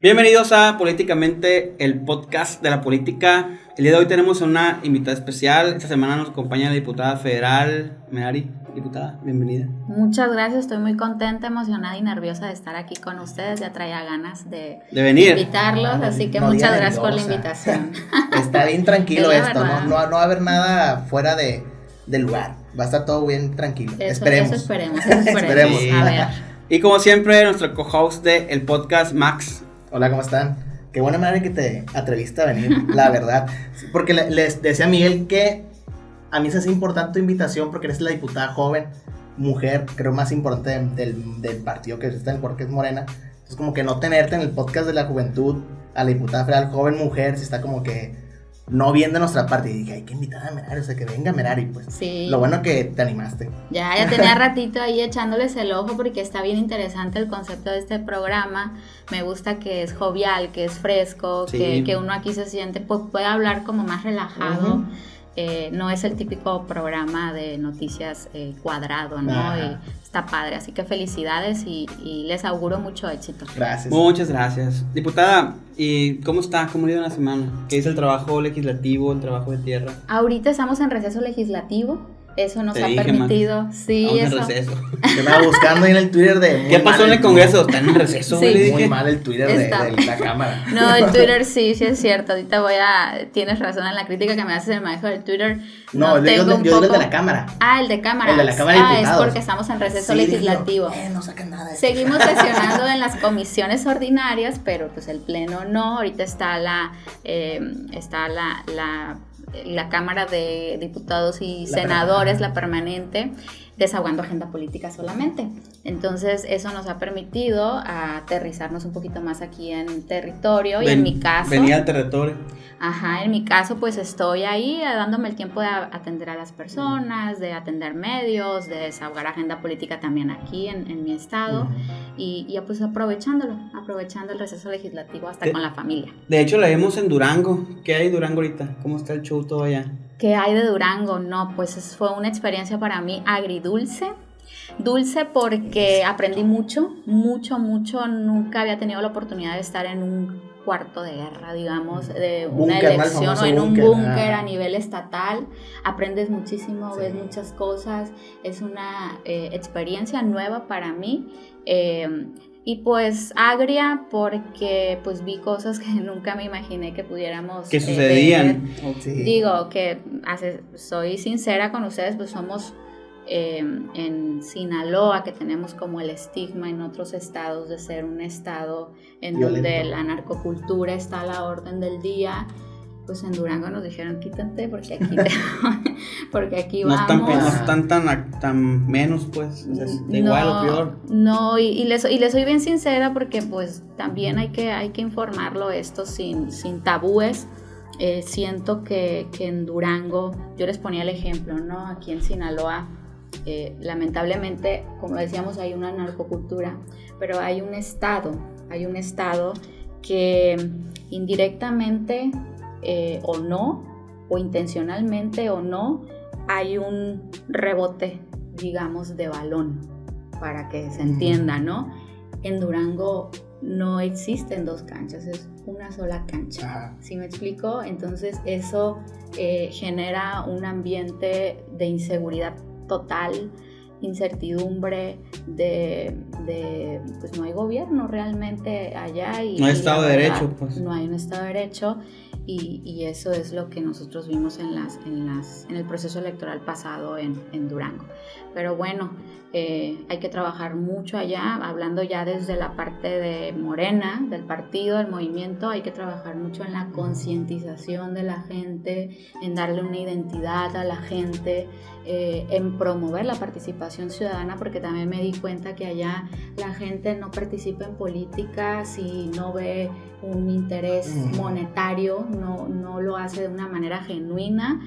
Bienvenidos a Políticamente, el podcast de la política. El día de hoy tenemos una invitada especial. Esta semana nos acompaña la diputada federal Merari. Diputada, bienvenida. Muchas gracias, estoy muy contenta, emocionada y nerviosa de estar aquí con ustedes. Ya traía ganas de venir. Invitarlos, así que muchas gracias por la invitación. Está bien tranquilo esto, no va a haber nada fuera del lugar. Va a estar todo bien tranquilo. Esperemos. Eso esperemos. Sí. A ver. Y como siempre, nuestro co-host del podcast, Max. Hola, ¿cómo están? Qué buena manera que te atreviste a venir, la verdad. Porque les decía a Miguel que a mí se hace importante tu invitación porque eres la diputada joven, mujer, creo más importante del partido que está en el cuerpo, que es Morena. Entonces como que no tenerte en el podcast de la juventud, a la diputada federal joven, mujer, si está como que no bien de nuestra parte. Y dije, hay que invitar a Merari, o sea, que venga Merari, pues. Sí. Lo bueno que te animaste. Ya tenía ratito ahí echándoles el ojo porque está bien interesante el concepto de este programa. Me gusta que es jovial, que es fresco, sí. que uno aquí se siente, pues puede hablar como más relajado. Uh-huh. No es el típico programa de noticias cuadrado, ¿no? Está padre, así que felicidades y les auguro mucho éxito. Gracias. Muchas gracias. Diputada, ¿y cómo está? ¿Cómo ha ido la semana? ¿Qué es el trabajo legislativo, el trabajo de tierra? Ahorita estamos en receso legislativo. Eso nos ha permitido. Max. Sí, vamos eso. En receso. Yo estaba buscando ahí en el Twitter de... ¿Qué pasó en el Congreso? Están en receso. Sí. Muy mal el Twitter de la Cámara. No, el Twitter sí es cierto. Ahorita tienes razón en la crítica que me haces el manejo del Twitter. No, yo digo el de la Cámara. El de Cámara. El de la Cámara de Diputados. Es porque estamos en receso legislativo. No sacan nada de eso. Seguimos sesionando en las comisiones ordinarias, pero pues el pleno no. Ahorita está la Cámara de Diputados y Senadores, la permanente, desahogando agenda política solamente. Entonces eso nos ha permitido aterrizarnos un poquito más aquí en territorio. Y en mi caso... Venía al territorio. En mi caso pues estoy ahí dándome el tiempo de atender a las personas, de atender medios, de desahogar agenda política también aquí en mi estado. Y pues aprovechando el receso legislativo hasta con la familia. De hecho la vimos en Durango. ¿Qué hay en Durango ahorita? ¿Cómo está el show todo allá? ¿Qué hay de Durango? No, pues fue una experiencia para mí agridulce. Dulce porque aprendí mucho. Nunca había tenido la oportunidad de estar en un cuarto de guerra, digamos, de una elección o en un búnker a nivel estatal. Aprendes muchísimo, sí. Ves muchas cosas. Es una experiencia nueva para mí. Y pues agria porque pues vi cosas que nunca me imaginé que pudiéramos que sucedían. Sí. Digo que soy sincera con ustedes, pues somos en Sinaloa, que tenemos como el estigma en otros estados de ser un estado en donde la narcocultura está a la orden del día. Pues en Durango nos dijeron quítate porque aquí vamos. No están tan menos, pues, igual o peor. No, y les soy bien sincera porque pues también hay que informarlo esto sin tabúes. Siento que en Durango, yo les ponía el ejemplo, ¿no? Aquí en Sinaloa, lamentablemente, como decíamos, hay una narcocultura, pero hay un estado que indirectamente o no, o intencionalmente o no, hay un rebote, digamos, de balón, para que se entienda, ¿no? En Durango no existen dos canchas, es una sola cancha. Ajá. ¿Sí me explico? Entonces eso genera un ambiente de inseguridad total, incertidumbre pues no hay gobierno realmente allá no hay Estado de Derecho, pues. No hay un Estado de Derecho y eso es lo que nosotros vimos en el proceso electoral pasado en Durango. Pero bueno, hay que trabajar mucho allá, hablando ya desde la parte de Morena, del partido, del movimiento, hay que trabajar mucho en la concientización de la gente, en darle una identidad a la gente, en promover la participación ciudadana, porque también me di cuenta que allá la gente no participa en política si no ve un interés monetario, no lo hace de una manera genuina.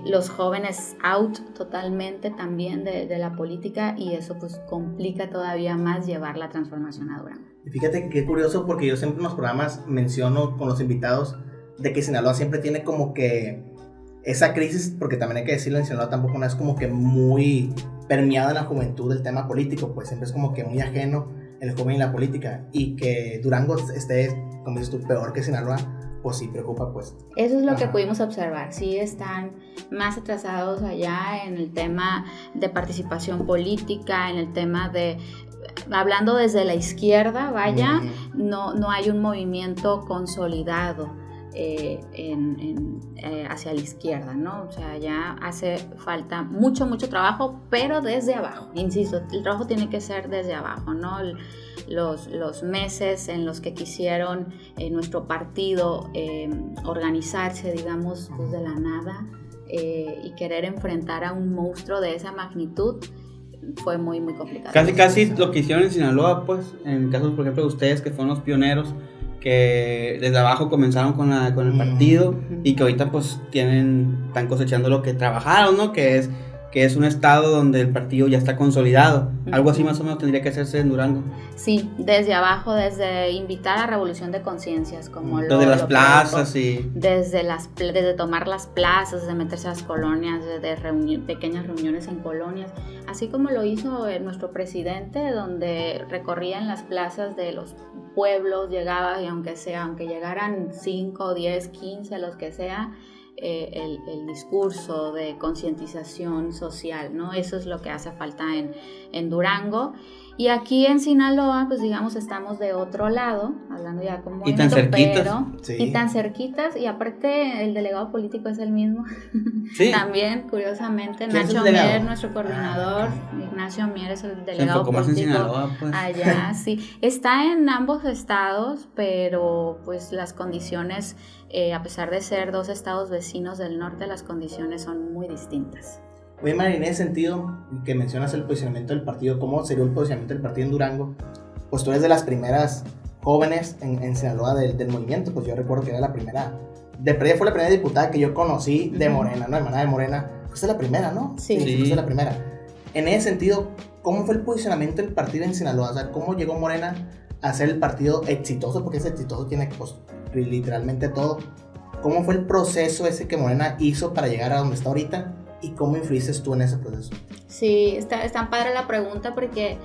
Los jóvenes out totalmente también de la política, y eso pues complica todavía más llevar la transformación a Durango. Y fíjate que curioso, porque yo siempre en los programas menciono con los invitados de que Sinaloa siempre tiene como que esa crisis, porque también hay que decirlo, en Sinaloa tampoco no es como que muy permeada en la juventud el tema político, pues siempre es como que muy ajeno el joven y la política, y que Durango esté, como dices tú, peor que Sinaloa, pues sí preocupa, pues. Eso es lo que pudimos observar, sí están más atrasados allá en el tema de participación política, en el tema de, hablando desde la izquierda, vaya, no hay un movimiento consolidado hacia la izquierda, ¿no? O sea, ya hace falta mucho trabajo, pero desde abajo, insisto, el trabajo tiene que ser desde abajo, ¿no? Los meses en los que quisieron nuestro partido organizarse, digamos, pues de la nada y querer enfrentar a un monstruo de esa magnitud fue muy complicado. Casi lo que hicieron en Sinaloa, pues, en casos, por ejemplo, de ustedes que fueron los pioneros, que desde abajo comenzaron con el partido y que ahorita pues están cosechando lo que trabajaron, ¿no? Que es un estado donde el partido ya está consolidado. Algo así más o menos tendría que hacerse en Durango. Sí, desde abajo, desde invitar a la revolución de conciencias, como desde las plazas y... Desde tomar las plazas, desde meterse a las colonias, desde pequeñas reuniones en colonias, así como lo hizo nuestro presidente, donde recorría en las plazas de los pueblos, llegaba y aunque llegaran 5, 10, 15, los que sea, el discurso de concientización social, ¿no? Eso es lo que hace falta en Durango. Y aquí en Sinaloa, pues digamos, estamos de otro lado, hablando ya como y tan cerquitas, y tan cerquitas, y aparte el delegado político es el mismo. Sí. También, curiosamente, Nacho Mier, nuestro coordinador, Ignacio Mier es el delegado político. Más en Sinaloa, pues. Allá, sí. Está en ambos estados, pero pues las condiciones, a pesar de ser dos estados vecinos del norte, las condiciones son muy distintas. Oye, Mari, en ese sentido, que mencionas el posicionamiento del partido, ¿cómo sería el posicionamiento del partido en Durango? Pues tú eres de las primeras jóvenes en Sinaloa del movimiento, pues yo recuerdo que era la primera, fue la primera diputada que yo conocí de Morena, ¿no? Hermana de Morena, fuiste la primera, ¿no? Sí. Fuiste la primera. En ese sentido, ¿cómo fue el posicionamiento del partido en Sinaloa? O sea, ¿cómo llegó Morena a ser el partido exitoso? Porque ese exitoso tiene, pues, literalmente todo. ¿Cómo fue el proceso ese que Morena hizo para llegar a donde está ahorita? ¿Y cómo influiste tú en ese proceso? Sí, está padre la pregunta porque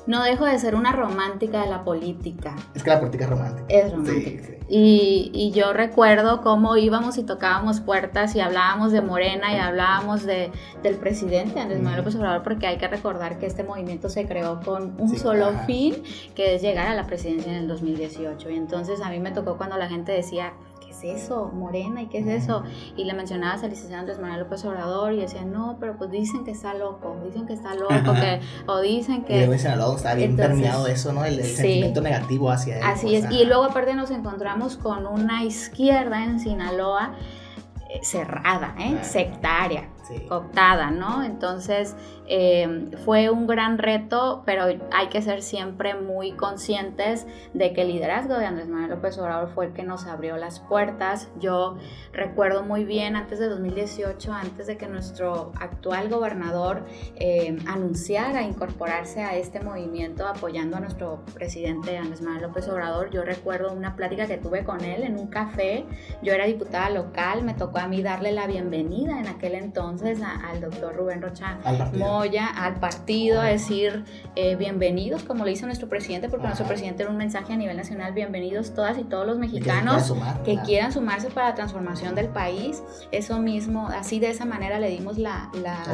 no dejo de ser una romántica de la política. Es que la política es romántica. Es romántica. Sí. Y yo recuerdo cómo íbamos y tocábamos puertas y hablábamos de Morena y hablábamos del presidente Andrés Manuel López Obrador, porque hay que recordar que este movimiento se creó con un solo fin, que es llegar a la presidencia en el 2018. Y entonces a mí me tocó cuando la gente decía, ¿qué es eso? Morena, ¿y qué es eso? Y le mencionabas al licenciado Andrés Manuel López Obrador y decían, no, pero pues dicen que está loco, o dicen que... Y luego en Sinaloa está bien permeado eso, ¿no? El sentimiento negativo hacia él. Así es, y luego aparte nos encontramos con una izquierda en Sinaloa cerrada, sectaria, cooptada, ¿no? Entonces fue un gran reto, pero hay que ser siempre muy conscientes de que el liderazgo de Andrés Manuel López Obrador fue el que nos abrió las puertas. Yo recuerdo muy bien antes de 2018, antes de que nuestro actual gobernador anunciara incorporarse a este movimiento apoyando a nuestro presidente Andrés Manuel López Obrador, yo recuerdo una plática que tuve con él en un café. Yo era diputada local, me tocó a mí darle la bienvenida en aquel entonces al doctor Rubén Rocha Moya, al partido, a decir bienvenidos, como le hizo nuestro presidente, porque nuestro presidente era un mensaje a nivel nacional: bienvenidos todas y todos los mexicanos que quieran sumarse para la transformación del país. Eso mismo, así de esa manera le dimos la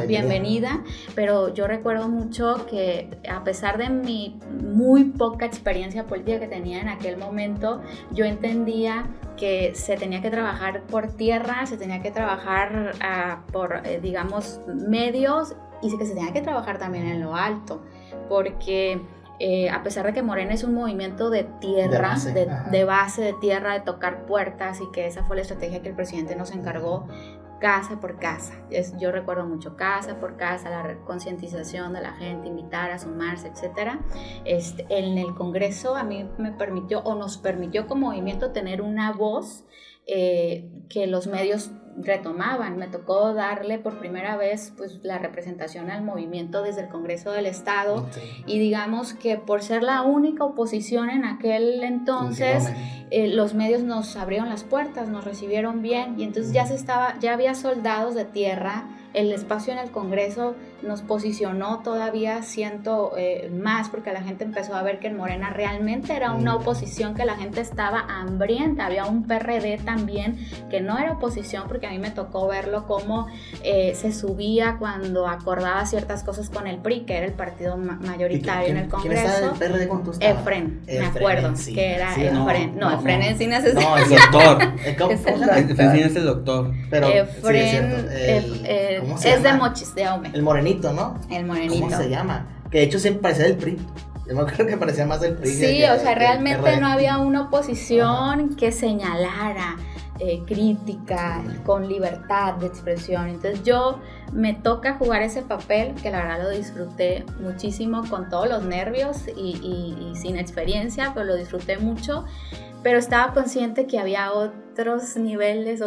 bienvenida, pero yo recuerdo mucho que a pesar de mi muy poca experiencia política que tenía en aquel momento, yo entendía que se tenía que trabajar por tierra, se tenía que trabajar por, digamos, medios, y que se tenía que trabajar también en lo alto, porque a pesar de que Morena es un movimiento de tierra, de base de tierra, de tocar puertas, y que esa fue la estrategia que el presidente nos encargó, casa por casa. Yo recuerdo mucho casa por casa, la concientización de la gente, invitar a sumarse, etc. En el Congreso a mí nos permitió como movimiento tener una voz que los medios retomaban. Me tocó darle por primera vez pues la representación al movimiento desde el Congreso del Estado, y digamos que por ser la única oposición en aquel entonces, los medios nos abrieron las puertas, nos recibieron bien, y entonces ya había soldados de tierra el espacio en el Congreso nos posicionó todavía más, porque la gente empezó a ver que en Morena realmente era una oposición, que la gente estaba hambrienta. Había un PRD también que no era oposición, porque a mí me tocó verlo cómo se subía cuando acordaba ciertas cosas con el PRI, que era el partido mayoritario en el Congreso. ¿Quién estaba del PRD con tu estado? Efren, me acuerdo, sí. que era Sí, Efren. No, Efren Encinas es No, El doctor. Efren Encinas es el doctor. Pero Efren ¿cómo se es de llama? Mochis, de Aume. El morenito, ¿no? El morenito. ¿Cómo se llama? Que de hecho siempre parecía del PRI. Yo me acuerdo que parecía más del PRI. Sí, o sea, realmente no había una oposición que señalara, crítica, con libertad de expresión. Entonces me toca jugar ese papel, que la verdad lo disfruté muchísimo, con todos los nervios y sin experiencia, pero lo disfruté mucho. Pero estaba consciente que había otros niveles,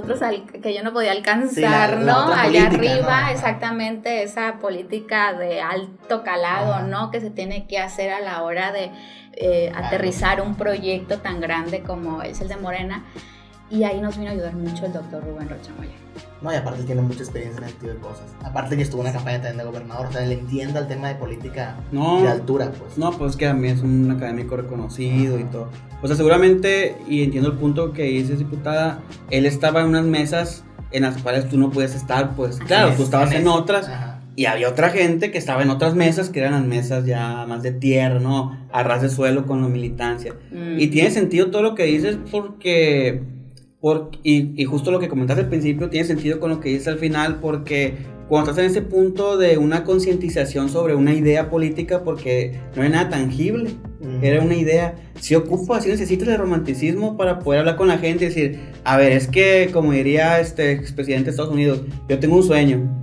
que yo no podía alcanzar, sí, ¿no? Allá política, arriba, ¿no? Exactamente, esa política de alto calado, ¿no? Que se tiene que hacer a la hora de aterrizar un proyecto tan grande como es el de Morena. Y ahí nos vino a ayudar mucho el doctor Rubén Rocha Moya. No, y aparte tiene mucha experiencia en ese tipo de cosas. Aparte que estuvo en una campaña también de gobernador, o sea, le entienda el tema de política de altura, pues. No, pues que a mí es un académico reconocido y todo. O sea, seguramente, y entiendo el punto que dices, diputada, él estaba en unas mesas en las cuales tú no puedes estar, pues claro, tú estabas en otras. Ajá. Y había otra gente que estaba en otras mesas, que eran las mesas ya más de tierra, ¿no? A ras de suelo con la militancia. Y tiene sentido todo lo que dices y justo lo que comentaste al principio tiene sentido con lo que dices al final, porque cuando estás en ese punto de una concientización sobre una idea política, porque no era nada tangible, era una idea, si ocupas, si necesitas el romanticismo para poder hablar con la gente y decir, a ver, es que como diría este expresidente de Estados Unidos, yo tengo un sueño.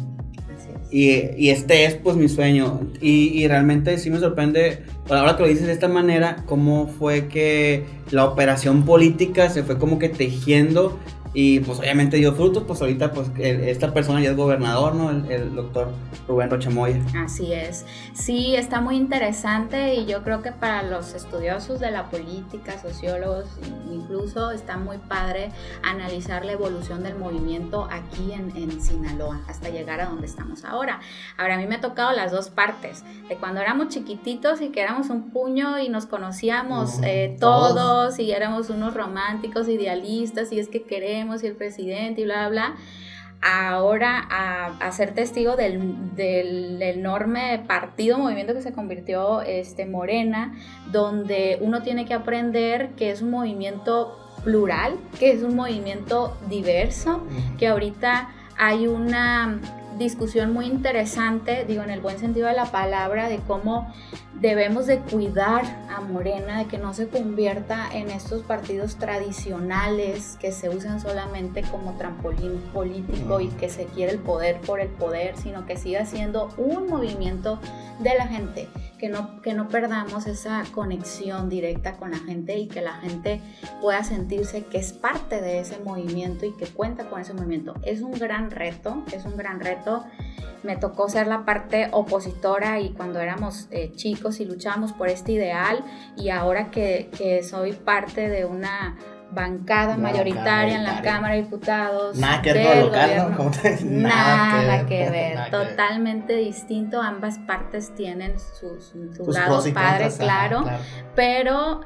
Y este es pues mi sueño, y realmente sí me sorprende, ahora que lo dices de esta manera, cómo fue que la operación política se fue como que tejiendo y pues obviamente dio frutos. Pues ahorita pues esta persona ya es gobernador, ¿no? El doctor Rubén Rocha Moya. Así es, sí, está muy interesante, y yo creo que para los estudiosos de la política, sociólogos incluso, está muy padre analizar la evolución del movimiento aquí en Sinaloa hasta llegar a donde estamos ahora. Ahora, a mí me ha tocado las dos partes, de cuando éramos chiquititos y que éramos un puño y nos conocíamos todos y éramos unos románticos idealistas y es que queremos y el presidente y bla, bla, bla. Ahora a ser testigo del enorme movimiento que se convirtió Morena, donde uno tiene que aprender que es un movimiento plural, que es un movimiento diverso, que ahorita hay una discusión muy interesante, digo en el buen sentido de la palabra, de cómo debemos de cuidar a Morena, de que no se convierta en estos partidos tradicionales que se usan solamente como trampolín político y que se quiere el poder por el poder, sino que siga siendo un movimiento de la gente, que no perdamos esa conexión directa con la gente y que la gente pueda sentirse que es parte de ese movimiento y que cuenta con ese movimiento. Es un gran reto. Me tocó ser la parte opositora y cuando éramos chicos y luchábamos por este ideal, y ahora que soy parte de una bancada mayoritaria en la Cámara de Diputados. Nada que ver con lo local, ¿no? Nada que ver, totalmente distinto. Ambas partes tienen su lado padre, claro, pero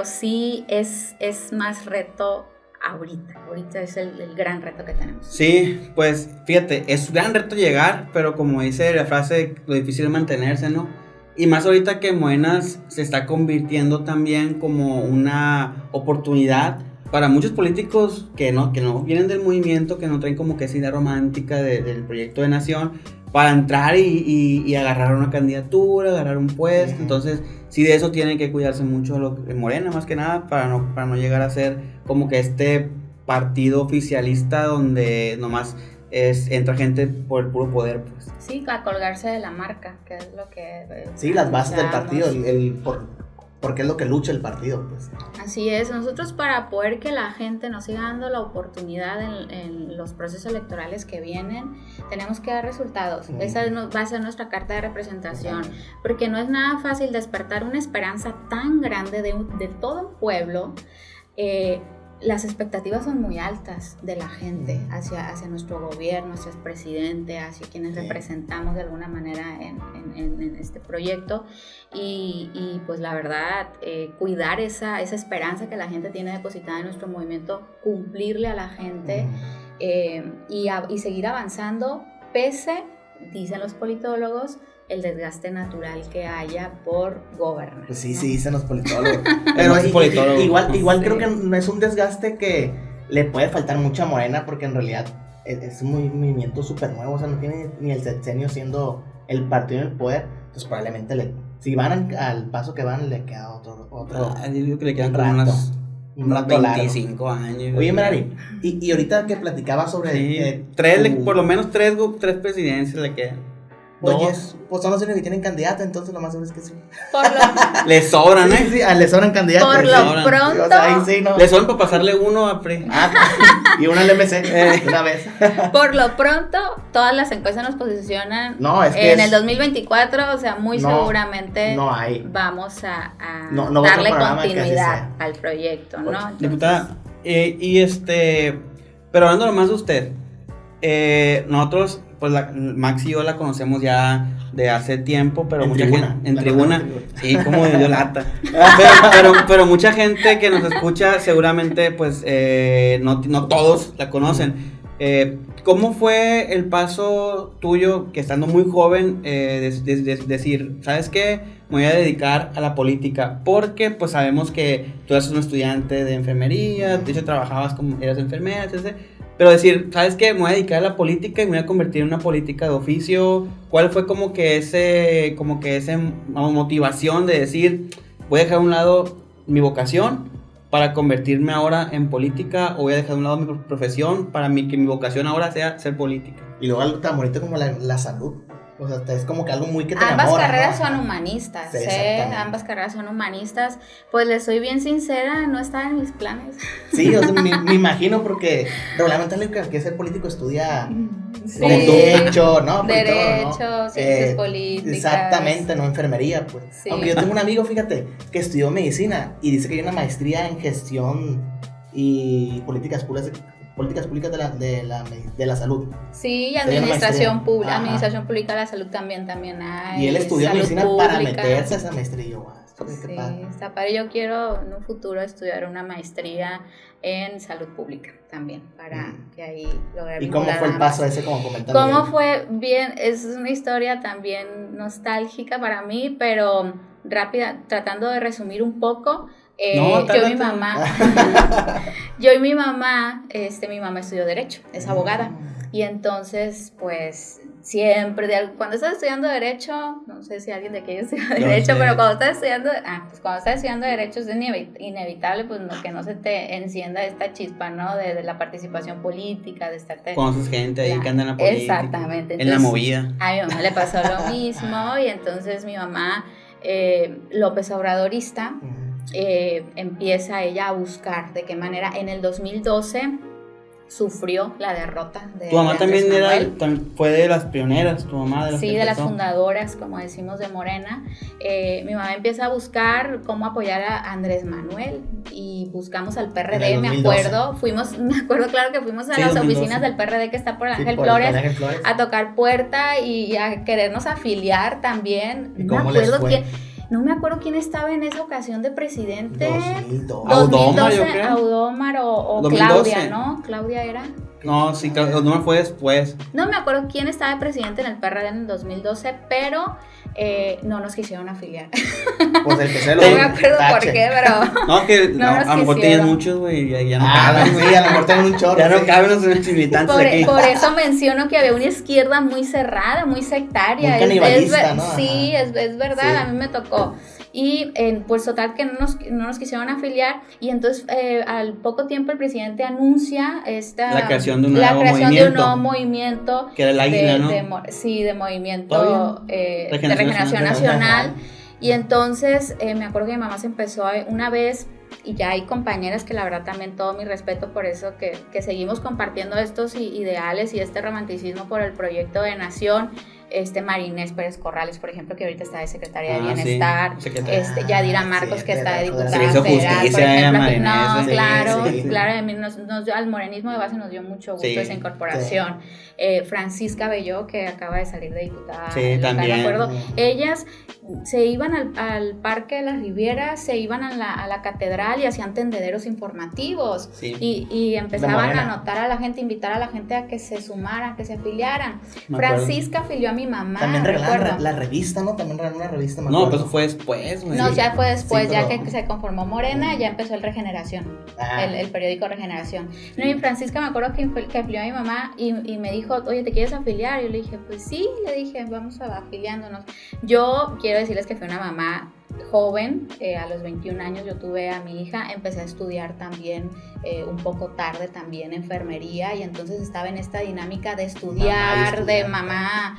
sí es más reto. Ahorita es el gran reto que tenemos. Sí, pues fíjate, es un gran reto llegar, pero como dice la frase, lo difícil es mantenerse, ¿no? Y más ahorita que Morena se está convirtiendo también como una oportunidad para muchos políticos que no vienen del movimiento, que no traen como que esa idea romántica del proyecto de nación, para entrar y agarrar una candidatura, agarrar un puesto. Entonces sí, de eso tienen que cuidarse mucho Morena, más que nada, para no llegar a ser como que este partido oficialista donde nomás entra gente por el puro poder, pues. Sí, a colgarse de la marca, que es lo que... sí, las bases del partido, porque es lo que lucha el partido, pues. Así es, nosotros para poder que la gente nos siga dando la oportunidad en los procesos electorales que vienen, tenemos que dar resultados. Esa va a ser nuestra carta de representación, porque no es nada fácil despertar una esperanza tan grande de todo un pueblo, las expectativas son muy altas de la gente hacia nuestro gobierno, hacia el presidente, hacia quienes representamos de alguna manera en este proyecto y pues la verdad, cuidar esa esperanza que la gente tiene depositada en nuestro movimiento, cumplirle a la gente y seguir avanzando pese, dicen los politólogos, el desgaste natural que haya por gobernar. Pues sí, ¿no? sí, dicen los politólogos. Pero igual creo que no es un desgaste que le puede faltar mucho a Morena, porque en realidad es un movimiento súper nuevo, o sea, no tiene ni el sexenio siendo el partido en el poder, entonces probablemente si van al paso que van, le queda otro yo digo que le quedan como un unos rato 25 largo. años. Oye, Merari, y ahorita que platicaba sobre... Sí, por lo menos tres presidencias le quedan. Oye, Dos. pues son los únicos que tienen candidato, entonces lo más seguro es que sí. Le sobran, ¿eh? Sí, le sobran candidatos. Por lo pronto. O sea, ahí sí, ¿no? Le sobran para pasarle uno a PRI. Y uno al MC, una vez. Por lo pronto, todas las encuestas nos posicionan en el 2024, o sea, muy seguramente no hay. Vamos a No darle otro programa continuidad al proyecto, ¿no? Entonces, Diputada, pero hablando nomás de usted, nosotros, pues Max y yo la conocemos ya de hace tiempo, pero mucha gente en tribuna, sí, como de lata. pero mucha gente que nos escucha seguramente, pues, no todos la conocen. ¿Cómo fue el paso tuyo, que estando muy joven, decir, ¿sabes qué? Me voy a dedicar a la política, porque pues sabemos que tú eres un estudiante de enfermería, de hecho eras enfermera, etc. Pero decir, ¿sabes qué? Me voy a dedicar a la política y me voy a convertir en una política de oficio. ¿Cuál fue como que ese motivación de decir, voy a dejar a un lado mi vocación para convertirme ahora en política, o voy a dejar a un lado mi profesión para que mi vocación ahora sea ser política? Y luego algo tan bonito como la salud. O sea, es como que algo muy que te ambas enamora, carreras ¿no? son humanistas, Sí, ambas carreras son humanistas. Pues les soy bien sincera, no estaba en mis planes. Sí, o sea, me imagino, porque regularmente alguien que es ser político estudia Derecho, ¿no? Derecho, ¿no? ciencias políticas. Exactamente, no enfermería, pues. Sí. Aunque yo tengo un amigo, fíjate, que estudió medicina y dice que hay una maestría en gestión y políticas públicas de la salud. Sí, y administración pública, Ajá. administración pública de la salud también hay. Y él estudió salud medicina pública. para meterse a esa maestría. Y yo, Sí, está padre. Yo quiero en un futuro estudiar una maestría en salud pública también, para que ahí lograr. ¿Y cómo fue el paso ese, como comentando? ¿Cómo fue? Bien, es una historia también nostálgica para mí, pero rápida, tratando de resumir un poco. Yo y mi mamá, mi mamá estudió Derecho, es abogada, y entonces, pues, siempre, cuando estás estudiando Derecho, no sé si alguien de aquí estudia Derecho, pero cuando estás estudiando Derecho es inevitable, pues, que no se te encienda esta chispa, ¿no? De la participación política, de estarte... Conoces gente ahí que anda en la política. Exactamente. Entonces, en la movida. A mi mamá le pasó lo mismo, y entonces mi mamá, López Obradorista, empieza ella a buscar de qué manera. En el 2012 sufrió la derrota de Tu mamá Andrés también fue de las pioneras, tu mamá de las fundadoras, como decimos, de Morena. Mi mamá empieza a buscar cómo apoyar a Andrés Manuel, y buscamos al PRD, me acuerdo claro que fuimos a las 2012. oficinas del PRD que está por Ángel Flores, a tocar puerta y a querernos afiliar también. No me acuerdo quién estaba en esa ocasión de presidente. 2012. Audómar o 2012. Claudia, ¿no? Claudia era. No, sí, Audómar fue después. No me acuerdo quién estaba de presidente en el PRD en el 2012, pero no nos quisieron afiliar. Pues el que se no me acuerdo por qué, pero... No, que no a lo mejor tenían muchos, güey, ya no caben. Sí, a lo mejor tienen un chorro. Ya no caben los militantes aquí. Por eso menciono que había una izquierda muy cerrada, muy sectaria. Muy canibalista, ¿no? Sí, es verdad, sí. A mí me tocó. Y pues total que no nos quisieron afiliar, y entonces al poco tiempo el presidente anuncia la creación de un nuevo movimiento que era el Águila, ¿no? de Movimiento de Regeneración Nacional. Y entonces me acuerdo que mi mamá se empezó una vez, y ya hay compañeras que la verdad también todo mi respeto por eso, que seguimos compartiendo estos ideales y este romanticismo por el proyecto de nación. Marinés Pérez Corrales, por ejemplo, que ahorita está de secretaria de Ah, Bienestar, sí, Yadira Marcos, sí, que está de diputada Se le hizo federal, por justicia, ejemplo. Marinés, No, sí, claro, sí. claro, a mí al morenismo de base nos dio mucho gusto Sí, esa incorporación. Francisca Belló, que acaba de salir de diputada Sí, local, también. me acuerdo, ellas se iban al Parque de las Rivieras, se iban a la catedral y hacían tendederos informativos, Sí. y empezaban De a Morena. anotar a la gente, invitar a la gente a que se sumaran, que se afiliaran. Me acuerdo. Francisca afilió a mi mamá, También regalaron recuerdo. la revista, ¿no? También regalaron una revista, me No, acuerdo. pues eso fue después, güey. No, ya fue después, Sí, ya pero- que se conformó Morena, ya empezó el Regeneración, Ah. el periódico Regeneración. No, y Francisca me acuerdo que afilió a mi mamá y me dijo, oye, ¿te quieres afiliar? Y yo le dije, pues sí, le dije, vamos a afiliándonos. Yo quiero decirles que fui una mamá joven, a los 21 años yo tuve a mi hija, empecé a estudiar también un poco tarde también enfermería, y entonces estaba en esta dinámica de estudiar, de mamá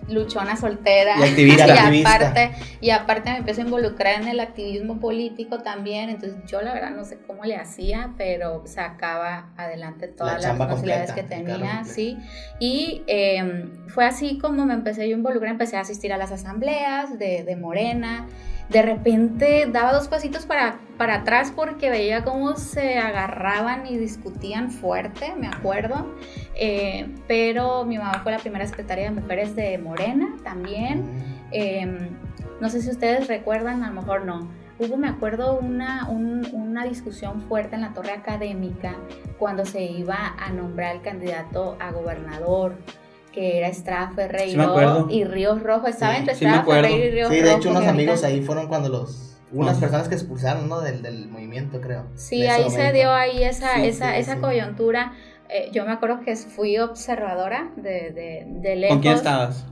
luchona soltera, Y activista. y aparte me empecé a involucrar en el activismo político también, entonces yo la verdad no sé cómo le hacía, pero sacaba adelante todas las chamba responsabilidades que completa, tenía, claro, sí, y fue así como me empecé yo a involucrar, empecé a asistir a las asambleas de Morena. De repente daba 2 pasitos para atrás porque veía cómo se agarraban y discutían fuerte, me acuerdo. Pero mi mamá fue la primera secretaria de mujeres de Morena también. No sé si ustedes recuerdan, a lo mejor no. Hubo, me acuerdo, una discusión fuerte en la torre académica cuando se iba a nombrar el candidato a gobernador, que era Estrada Ferreiro, Sí, me acuerdo. y Ríos Rojo. Estaba Sí, entre sí me Estrada acuerdo. Ferreiro y Ríos Sí, Rojo. de hecho unos que ahorita- amigos ahí fueron cuando unas personas que expulsaron, ¿no? Del movimiento, creo. Sí, de ese ahí se momento. dio ahí esa Sí. coyuntura. Yo me acuerdo que fui observadora de lejos. ¿Con quién estabas?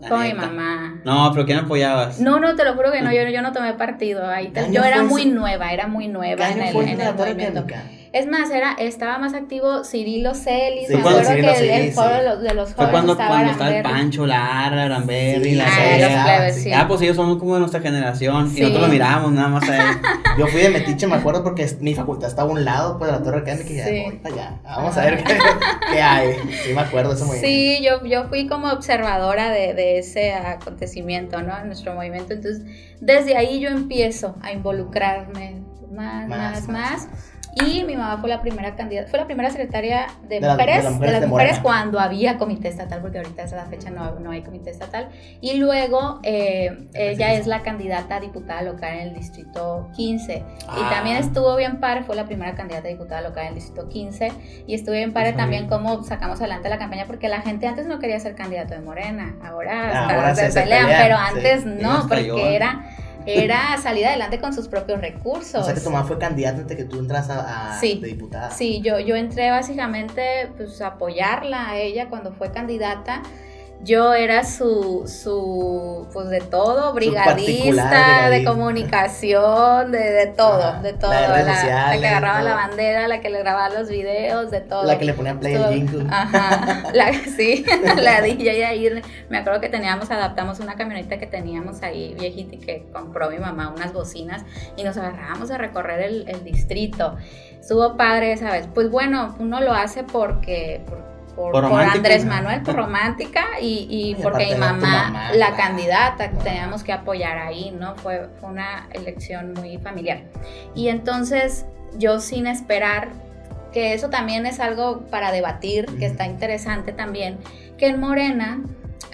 La Con mi neta. mamá. No, pero ¿quién apoyabas? No, te lo juro que no, yo no tomé partido. Ahí ¿Qué año yo era fue muy ese? nueva ¿Qué año fue en la el torre movimiento. académica? Es más, estaba más activo Cirilo Celis. Sí, Me cuando acuerdo Cirilo que el Celis, foro sí. de los Fue jóvenes cuando estaba el Aramberri. Pancho, Lara, Aramberri, Sí, la los Cea. plebes, sí. Ah, pues ellos son como de nuestra generación. Sí. Y nosotros lo mirábamos nada más a él. Yo fui de Metiche, me acuerdo, porque mi facultad estaba a un lado pues, de la torre académica y ya Sí. voy para allá. Vamos a ver qué hay. Sí, me acuerdo de ese movimiento. Sí, yo fui como observadora de ese acontecimiento, ¿no? En nuestro movimiento. Entonces, desde ahí yo empiezo a involucrarme más. Y mi mamá fue la primera candidata, fue la primera secretaria de las mujeres de Morena. cuando había comité estatal, porque ahorita hasta la fecha no hay comité estatal. Y luego ella es la candidata a diputada local en el distrito 15. Ah. Y también estuvo bien padre, fue la primera candidata a diputada local en el distrito 15. Y estuvo bien padre también cómo sacamos adelante la campaña, porque la gente antes no quería ser candidato de Morena. Ahora se pelean, pero antes sí. no, Hasta yo. porque era salir adelante con sus propios recursos. O sea que tu mamá fue candidata antes de que tú entras Sí. de diputada. Sí, yo entré básicamente pues a apoyarla a ella cuando fue candidata. Yo era su pues de todo, brigadista, de comunicación, de todo, Ajá, de todo. la de redes La sociales, que agarraba todo. la bandera, la que le grababa los videos, de todo. La que le ponía play al jingle. Ajá, sí, la DJ ahí, me acuerdo que adaptamos una camioneta que teníamos ahí viejita y que compró mi mamá, unas bocinas, y nos agarrábamos a recorrer el distrito. Estuvo padre, ¿sabes? Pues bueno, uno lo hace por romántica. Andrés Manuel, por romántica, y porque aparte mi de tu mamá, mamá, la claro. candidata, Wow. teníamos que apoyar ahí, ¿no? Fue una elección muy familiar. Y entonces, yo sin esperar, que eso también es algo para debatir, que está interesante también, que en Morena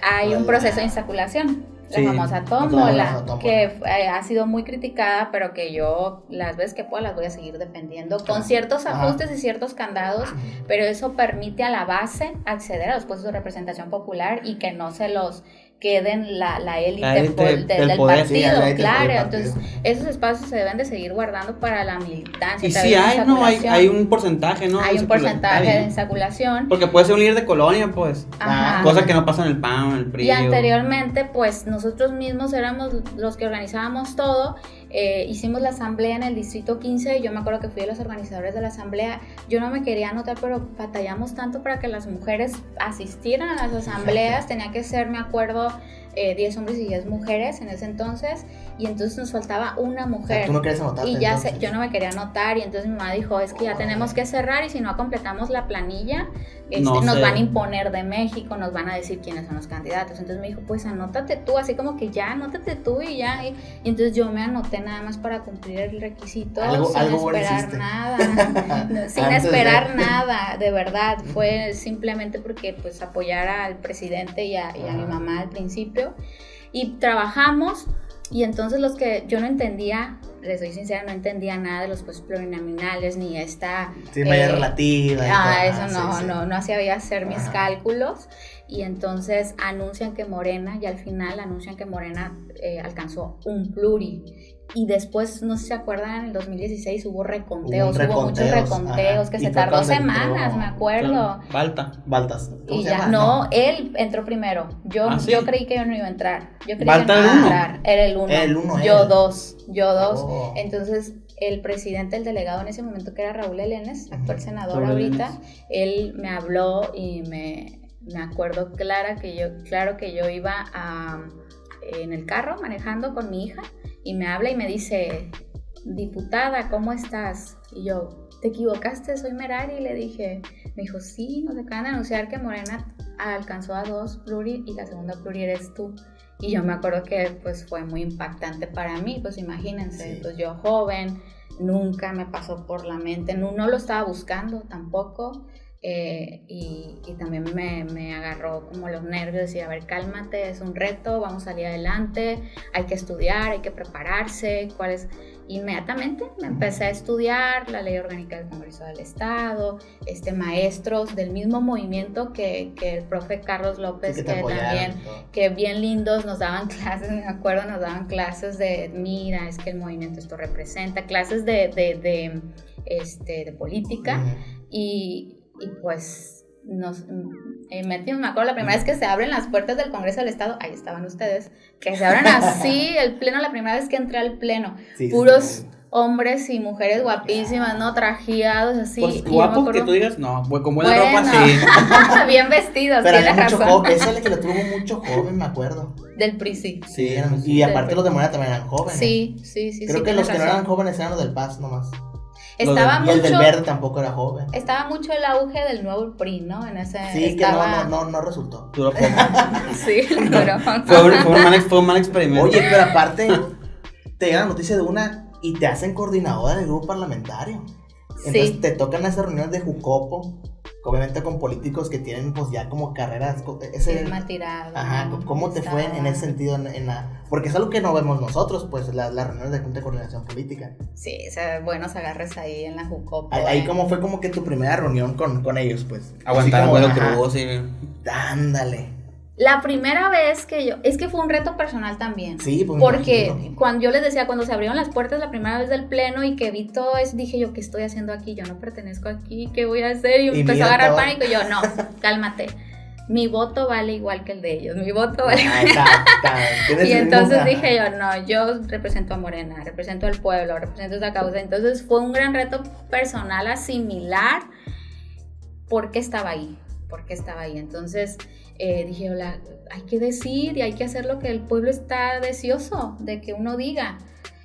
hay un proceso de insaculación. La Sí, famosa la tómbola, tómbola. que ha sido muy criticada, pero que yo las veces que pueda las voy a seguir defendiendo, con Claro. ciertos Ajá. ajustes y ciertos candados, pero eso permite a la base acceder a los puestos de representación popular y que no se los queden la élite La élite del del poder, partido, sí, la élite claro. del partido. Entonces, esos espacios se deben de seguir guardando para la militancia. Y también sí la hay, ¿no? insaculación. Hay un porcentaje, ¿no? Hay un porcentaje de Está bien. insaculación. Porque puede ser un líder de colonia, pues. Ajá. Cosa que no pasa en el PAN, en el PRI. Y anteriormente, pues nosotros mismos éramos los que organizábamos todo. Hicimos la asamblea en el distrito 15. Yo me acuerdo que fui de los organizadores de la asamblea. Yo no me quería anotar, pero batallamos tanto para que las mujeres asistieran a las asambleas. Tenía que ser, me acuerdo, 10 hombres y 10 mujeres en ese entonces, y entonces nos faltaba una mujer. O sea, ¿tú no querías anotarte? Y ya yo no me quería anotar, y entonces mi mamá dijo, es que ya tenemos que cerrar, y si no completamos la planilla, nos van a imponer de México, nos van a decir quiénes son los candidatos. Entonces me dijo, pues anótate tú, así como que ya, anótate tú y ya. Y entonces yo me anoté nada más para cumplir el requisito, sin esperar nada, sin esperar nada, de verdad. Fue simplemente porque pues apoyar al presidente y a mi mamá al principio. Y trabajamos. Y entonces los que yo no entendía, les soy sincera, no entendía nada de los puestos plurinominales, ni esta... Sí, mayoría relativa. Eso no sabía hacer mis cálculos. Y entonces anuncian que Morena, y al final anuncian que Morena alcanzó un pluri. Y después, no sé si se acuerdan, en el 2016 hubo reconteos, hubo muchos reconteos, que se tardó semanas, me acuerdo. Baltas. Y ya, no, él entró primero. Yo creí que yo no iba a entrar. Yo creí Balta que no iba a entrar. Era el uno. Yo dos. Oh. Entonces, el presidente, el delegado en ese momento, que era Raúl Elenes, actual senador ahorita, él me habló y me acuerdo claro que yo iba en el carro manejando con mi hija, y me habla y me dice, diputada, ¿cómo estás? Y yo, ¿te equivocaste? Soy Merari. Y le dije, me dijo, sí, nos acaban de anunciar que Morena alcanzó a 2 pluri y la segunda pluri eres tú. Y yo me acuerdo que pues fue muy impactante para mí, pues imagínense, pues yo joven, nunca me pasó por la mente, no lo estaba buscando tampoco. Y también me agarró como los nervios, decir, a ver, cálmate, es un reto, vamos a salir adelante, hay que estudiar, hay que prepararse. Inmediatamente me empecé a estudiar la ley orgánica del Congreso del Estado, maestros del mismo movimiento que el profe Carlos López, sí, que también, que bien lindos, nos daban clases, me acuerdo, nos daban clases de, mira, es que el movimiento esto representa, clases de política. Y pues nos metimos, me acuerdo la primera vez que se abren las puertas del Congreso del Estado, ahí estaban ustedes, que se abren así, el pleno, la primera vez que entré al pleno, puros hombres y mujeres guapísimas, ¿no? Trajeados así. Pues guapos que tú digas, no, pues con buena ropa sí. Bien vestidos, pero tienes mucho razón. Joven, ese es el que lo tuvo mucho joven, me acuerdo. Del PRI, sí. Sí, y aparte los de Morena también eran jóvenes. Sí. Creo que los que no eran jóvenes eran los del Paz nomás. Y el del Verde tampoco era joven. Estaba mucho el auge del nuevo PRI, ¿no? En ese, sí, que no resultó. Duró poco. Sí, duró poco. Fue un mal experimento. Oye, pero aparte, te llega la noticia de una y te hacen coordinadora del grupo parlamentario. Entonces te tocan esas reuniones de Jucopo, obviamente con políticos que tienen pues ya como carreras. Tirado. Ajá, ¿cómo te fue en ese sentido? Porque es algo que no vemos nosotros, pues las reuniones de Junta de Coordinación Política. Sí, buenos agarres ahí en la Jucopo. Ahí como fue como que tu primera reunión con ellos, pues. Aguantar el vuelo crudo, sí. Ándale. La primera vez es que fue un reto personal también. Sí, pues porque cuando yo les decía, cuando se abrieron las puertas la primera vez del pleno y que vi todo eso, dije yo, ¿qué estoy haciendo aquí? Yo no pertenezco aquí, ¿qué voy a hacer? Y empezó a agarrar pánico y yo, no, cálmate. Mi voto vale igual que el de ellos, mi voto vale igual. Y entonces dije yo, no, yo represento a Morena, represento al pueblo, represento esa causa. Entonces fue un gran reto personal asimilar por qué estaba ahí. Entonces dije, hay que decir y hay que hacer lo que el pueblo está deseoso de que uno diga.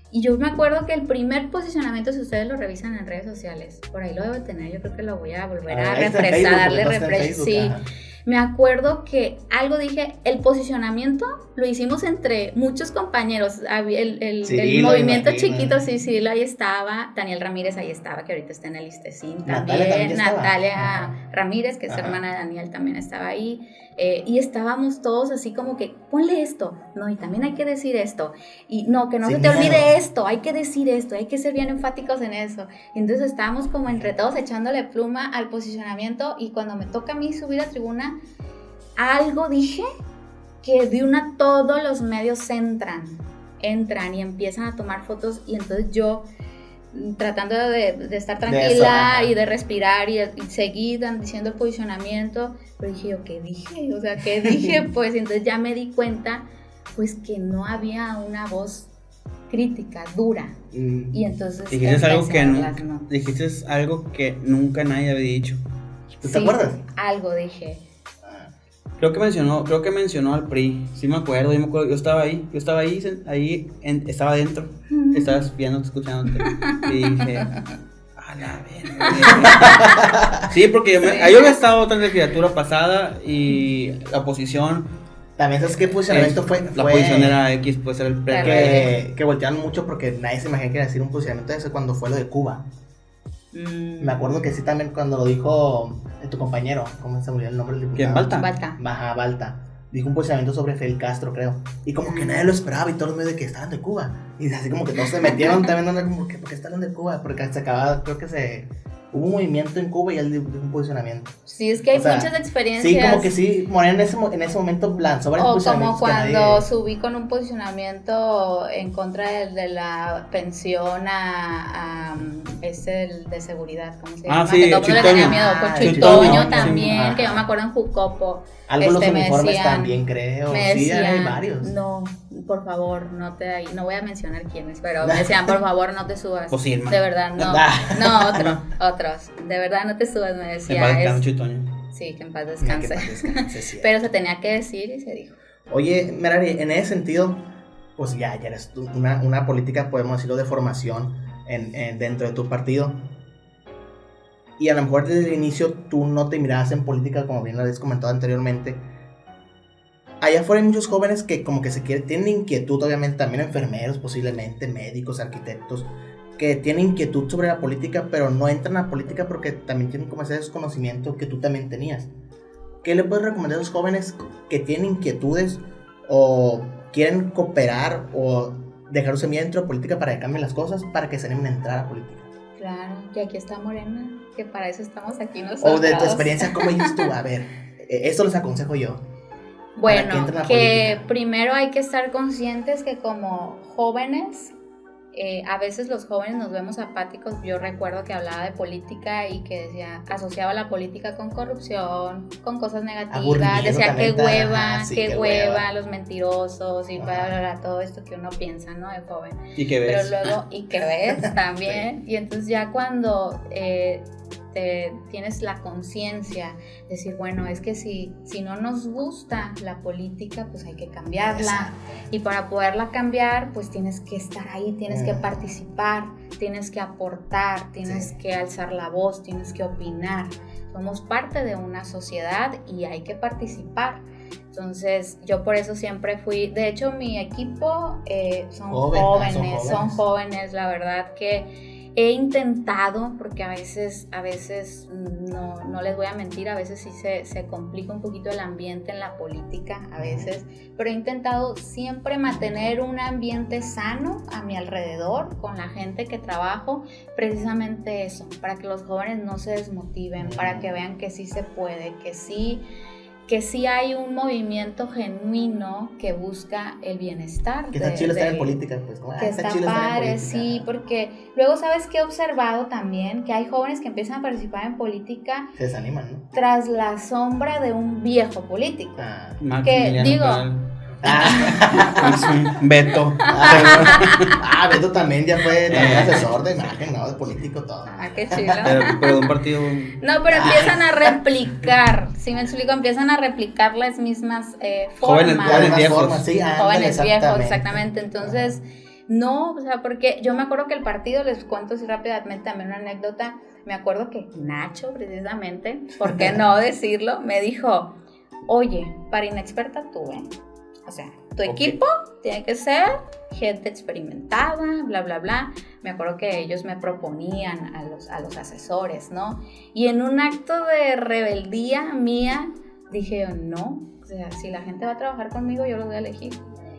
Y yo me acuerdo que el primer posicionamiento, si ustedes lo revisan en redes sociales, por ahí lo debo tener, yo creo que lo voy a volver a refrescar, darle refresh. Sí. Me acuerdo que algo dije, el posicionamiento lo hicimos entre muchos compañeros, el movimiento chiquito, sí, ahí estaba, Daniel Ramírez ahí estaba, que ahorita está en el ISTECIN también, Natalia Ramírez, que es hermana de Daniel, también estaba ahí, y estábamos todos así como que, ponle esto, no, y también hay que decir esto, y no, que no se te olvide esto, hay que decir esto, hay que ser bien enfáticos en eso, y entonces estábamos como entre todos echándole pluma al posicionamiento, y cuando me toca a mí subir a tribuna, algo dije que de una todos los medios entran y empiezan a tomar fotos, y entonces yo tratando de estar tranquila y de respirar y seguir diciendo el posicionamiento, pero dije yo, ¿qué dije? O sea, ¿qué dije? Pues entonces ya me di cuenta pues que no había una voz crítica, dura, y entonces dijiste algo que nunca nadie había dicho. ¿Tú te acuerdas? Algo dije. Creo que mencionó al PRI, sí me acuerdo, yo estaba ahí, estaba adentro, estaba espiándote, escuchándote, y dije, a la verga. Sí, porque yo había estado otra legislatura pasada y la oposición. También sabes qué posicionamiento fue. La posición era X, pues era el PRI. Que voltearon mucho porque nadie se imagina que iba a decir un posicionamiento de ese cuando fue lo de Cuba. Me acuerdo que sí también cuando lo dijo tu compañero, ¿cómo se me olvidó el nombre del diputado? ¿Quién? Balta. Baja Balta. Dijo un posicionamiento sobre Fidel Castro, creo. Y como que nadie lo esperaba y todos los medios de que estaban de Cuba. Y así como que todos se metieron también, como que, ¿por qué estaban de Cuba? Porque se acababa, creo que hubo un movimiento en Cuba y él dio un posicionamiento. Sí, es que hay muchas experiencias. Sí, como que sí, Morena en ese momento lanzó varios posicionamientos. O como cuando subí con un posicionamiento en contra de la pensión a de seguridad, ¿cómo se llama? Sí, que todo el mundo le tenía miedo. Con Chuitoño también, sí. que yo me acuerdo en Jucopo. Algo los uniformes decían, también, creo. Me decían, sí, hay varios. No, por favor, no voy a mencionar quiénes, pero me decían, por favor, no te subas. Pues Irma. De verdad, otros. De verdad, no te subas, me decía. En paz descanse, Chuitoño. Sí, que en paz descanse. Sí. Pero se tenía que decir y se dijo. Oye, Merari, en ese sentido, pues ya eres tú una política, podemos decirlo, de formación dentro de tu partido. Y a lo mejor desde el inicio tú no te mirabas en política, como bien lo habías comentado anteriormente. Allá afuera hay muchos jóvenes que como que tienen inquietud, obviamente también enfermeros, posiblemente médicos, arquitectos, que tienen inquietud sobre la política, pero no entran a la política porque también tienen como ese desconocimiento que tú también tenías. ¿Qué le puedes recomendar a los jóvenes que tienen inquietudes o quieren cooperar o dejar su semilla dentro de política para que cambien las cosas, para que se animen a entrar a política? Claro, y aquí está Morena, que para eso estamos aquí nosotros. O de tu experiencia, ¿cómo dices tú? A ver, esto les aconsejo yo. Bueno, que primero hay que estar conscientes que como jóvenes, a veces los jóvenes nos vemos apáticos. Yo recuerdo que hablaba de política y que asociaba la política con corrupción, con cosas negativas, decía qué hueva, los mentirosos y bla, todo esto que uno piensa, ¿no? De joven. Y que ves. Pero luego, y que ves también. Y entonces ya cuando tienes la conciencia, decir, bueno, es que si no nos gusta la política, pues hay que cambiarla. Exacto. Y para poderla cambiar, pues tienes que estar ahí, tienes que participar, tienes que aportar, tienes que alzar la voz, tienes que opinar. Somos parte de una sociedad y hay que participar. Entonces, yo por eso siempre fui, de hecho mi equipo son jóvenes, la verdad que he intentado, porque a veces no les voy a mentir, a veces sí se complica un poquito el ambiente en la política, a veces, pero he intentado siempre mantener un ambiente sano a mi alrededor, con la gente que trabajo, precisamente eso, para que los jóvenes no se desmotiven, para que vean que sí se puede, que sí hay un movimiento genuino que busca el bienestar. Que está chido estar en política, pues. Que está padre, sí, porque luego, ¿sabes qué he observado también? Que hay jóvenes que empiezan a participar en política. Se desaniman, ¿no? Tras la sombra de un viejo político. Que digo... Beto. Beto también ya fue asesor de imagen, ¿no? De político, todo. Qué chido. Pero de un partido. No, pero empiezan a replicar, ¿sí me explico? Empiezan a replicar las mismas formas. Jóvenes viejos. Jóvenes viejos, exactamente. Entonces, no, o sea, porque yo me acuerdo que el partido, les cuento así rápidamente también una anécdota. Me acuerdo que Nacho, precisamente, ¿por qué no decirlo? Me dijo, oye, para inexperta tú, o sea, tu equipo tiene que ser gente experimentada, bla, bla, bla. Me acuerdo que ellos me proponían a los asesores, ¿no? Y en un acto de rebeldía mía, dije, no, o sea, si la gente va a trabajar conmigo, yo los voy a elegir.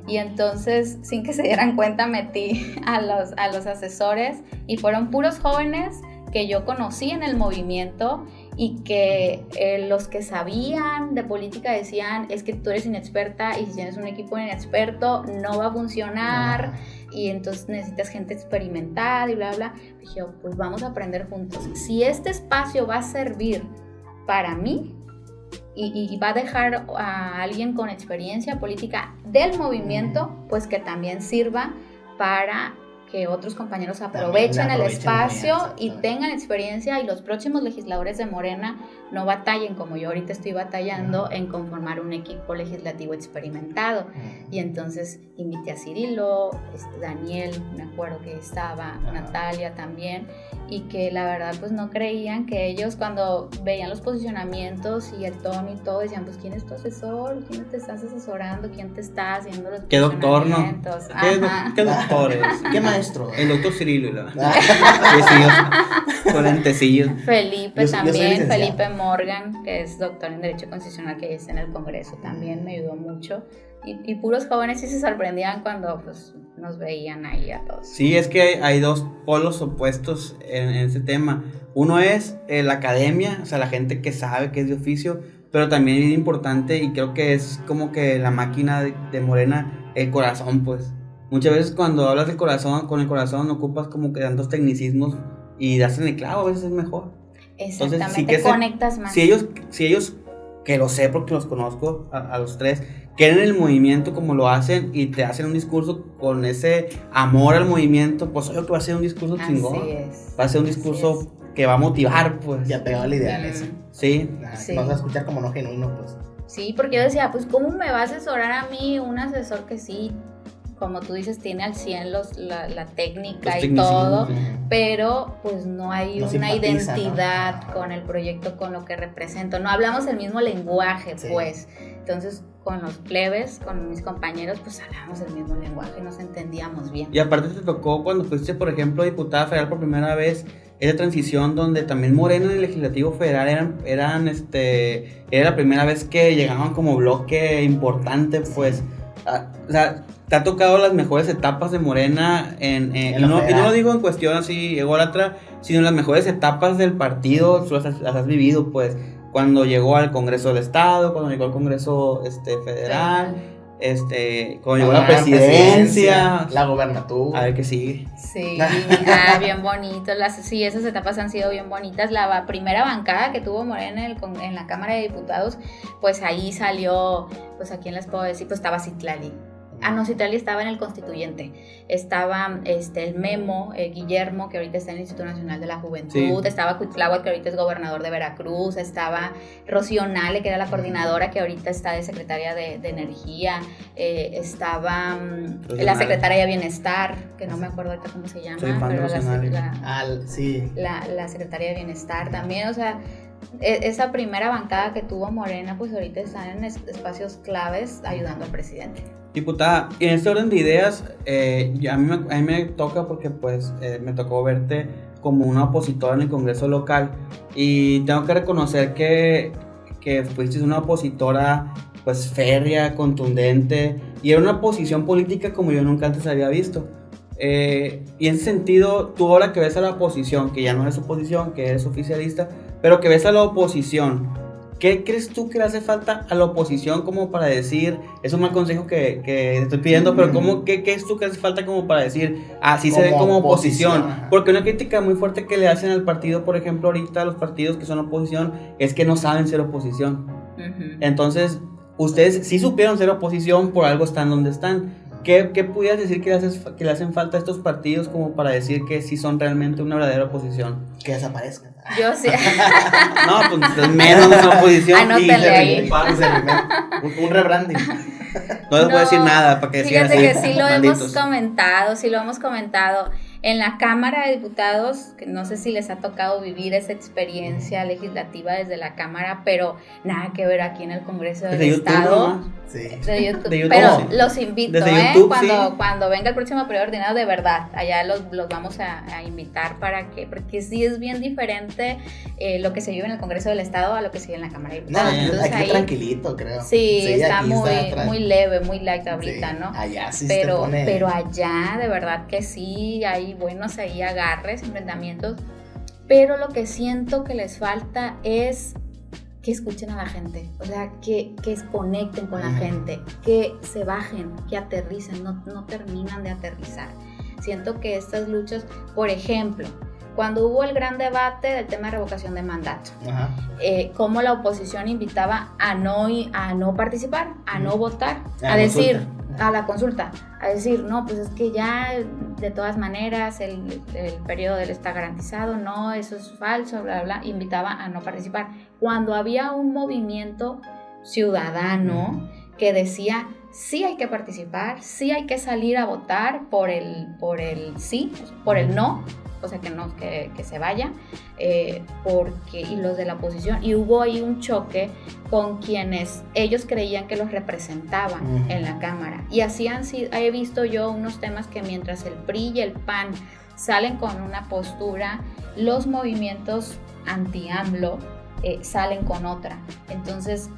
Y entonces, sin que se dieran cuenta, metí a los asesores y fueron puros jóvenes que yo conocí en el movimiento y que los que sabían de política decían, es que tú eres inexperta y si tienes un equipo inexperto no va a funcionar y entonces necesitas gente experimentada y bla, bla. Dije, pues vamos a aprender juntos. Si este espacio va a servir para mí y va a dejar a alguien con experiencia política del movimiento, pues que también sirva para que otros compañeros aprovechen el espacio y también. tengan experiencia, y los próximos legisladores de Morena no batallen como yo ahorita estoy batallando en conformar un equipo legislativo experimentado. Y entonces invité a Cirilo, Daniel, me acuerdo que estaba, Natalia también, y que la verdad pues no creían, que ellos cuando veían los posicionamientos y el tono y todo decían, pues ¿quién es tu asesor? ¿Quién te estás asesorando? ¿Quién te está haciendo los ¿Qué doctor, no? posicionamientos? ¿Qué doctor es? ¿Qué maestro? El doctor Cirilo y la con lentecillos. Felipe Yo soy también, licenciado. Felipe Morgan, que es doctor en Derecho Constitucional, que está en el Congreso, también me ayudó mucho. Y puros jóvenes sí se sorprendían cuando pues, nos veían ahí a todos. Sí, es que hay dos polos opuestos en ese tema. Uno es la academia, o sea, la gente que sabe, que es de oficio, pero también es importante, y creo que es como que la máquina de Morena, el corazón, pues. Muchas veces cuando hablas del corazón, con el corazón ocupas como que tantos tecnicismos y das en el clavo, a veces es mejor. Exactamente, Entonces, sí que conectas más. Si ellos, que lo sé porque los conozco a los tres, quieren el movimiento como lo hacen y te hacen un discurso con ese amor al movimiento, pues obvio que va a ser un discurso chingón. Así es. Va a ser un discurso que va a motivar, pues. Ya pegado al ideal ese. Sí. Sí. No vas a escuchar como no genuino, pues. Sí, porque yo decía, pues ¿cómo me va a asesorar a mí un asesor que sí, como tú dices, tiene al 100 la técnica Los y todo, tecnicismos. pero pues no hay No una simpatiza, identidad, ¿no? con el proyecto, con lo que represento, no hablamos el mismo lenguaje, Sí. pues. Entonces con los plebes, con mis compañeros, pues hablábamos el mismo lenguaje, nos entendíamos bien. Y aparte te tocó cuando fuiste, por ejemplo, diputada federal por primera vez, esa transición donde también Morena en el Legislativo Federal era la primera vez que llegaban como bloque importante, pues. O sea, te ha tocado las mejores etapas de Morena y no lo digo en cuestión así ególatra, sino en las mejores etapas del partido, las has vivido, pues. Cuando llegó al Congreso del Estado, cuando llegó al Congreso federal, cuando llegó a la presidencia, la gobernatura. a ver qué sigue. Sí, bien bonito. Sí, esas etapas han sido bien bonitas. La primera bancada que tuvo Morena en la Cámara de Diputados, pues ahí salió, pues a quién les puedo decir, pues estaba Citlali. No, Citlali estaba en el Constituyente. Estaba el Memo, Guillermo, que ahorita está en el Instituto Nacional de la Juventud. Sí. Estaba Cuitláhuac, que ahorita es gobernador de Veracruz. Estaba Rocío Nale, que era la coordinadora, que ahorita está de secretaria de Energía. Estaba la secretaria de Bienestar, que no me acuerdo ahorita cómo se llama. Soy fan de Rocío Nale. Sí. La secretaria de Bienestar también, o sea, esa primera bancada que tuvo Morena, pues ahorita están en espacios claves ayudando al presidente. Diputada, y en este orden de ideas, a mí me toca porque pues me tocó verte como una opositora en el Congreso local, y tengo que reconocer que fuiste una opositora pues férrea, contundente, y era una posición política como yo nunca antes había visto. Y en ese sentido, tú ahora que ves a la oposición, que ya no eres oposición, que eres oficialista, pero que ves a la oposición, ¿qué crees tú que le hace falta a la oposición como para decir, es un mal consejo que te estoy pidiendo, pero ¿qué crees tú que hace falta como para decir, sí se ve como oposición? Porque una crítica muy fuerte que le hacen al partido, por ejemplo, ahorita a los partidos que son oposición, es que no saben ser oposición. Uh-huh. Entonces, ustedes sí supieron ser oposición, por algo están donde están. ¿Qué pudieras decir que le hacen falta a estos partidos como para decir que sí son realmente una verdadera oposición? Que desaparezcan. Yo sí. No, pues menos de una oposición. Anótenle ahí. Un rebranding. No les voy a decir nada para que sigan así. Fíjate que sí lo hemos comentado. En la Cámara de Diputados, que no sé si les ha tocado vivir esa experiencia legislativa desde la Cámara, pero nada que ver aquí en el Congreso del Estado. Sí. De YouTube. Pero sí. Los invito, YouTube, cuando venga el próximo periodo ordinario, de verdad, allá los vamos a invitar porque sí es bien diferente lo que se vive en el Congreso del Estado a lo que se vive en la Cámara de Diputados. Entonces, aquí ahí, tranquilito, creo. Sí, está muy leve, muy light ahorita, sí, ¿no? Allá sí pero allá, de verdad que sí, hay buenos ahí agarres, enfrentamientos, pero lo que siento que les falta es que escuchen a la gente, o sea, que conecten con la gente, que se bajen, que aterricen, no terminan de aterrizar. Siento que estas luchas, por ejemplo, cuando hubo el gran debate del tema de revocación de mandato, cómo la oposición invitaba a no participar, a no votar, a decir, a la consulta, a decir, no, pues es que ya de todas maneras, el periodo de él está garantizado, no, eso es falso, bla, bla, bla, invitaba a no participar. Cuando había un movimiento ciudadano que decía, sí hay que participar, sí hay que salir a votar por el sí, por el no, o sea, que se vaya, y los de la oposición, y hubo ahí un choque con quienes ellos creían que los representaban en la Cámara, y así he visto yo unos temas que mientras el PRI y el PAN salen con una postura, los movimientos anti-AMLO salen con otra. Entonces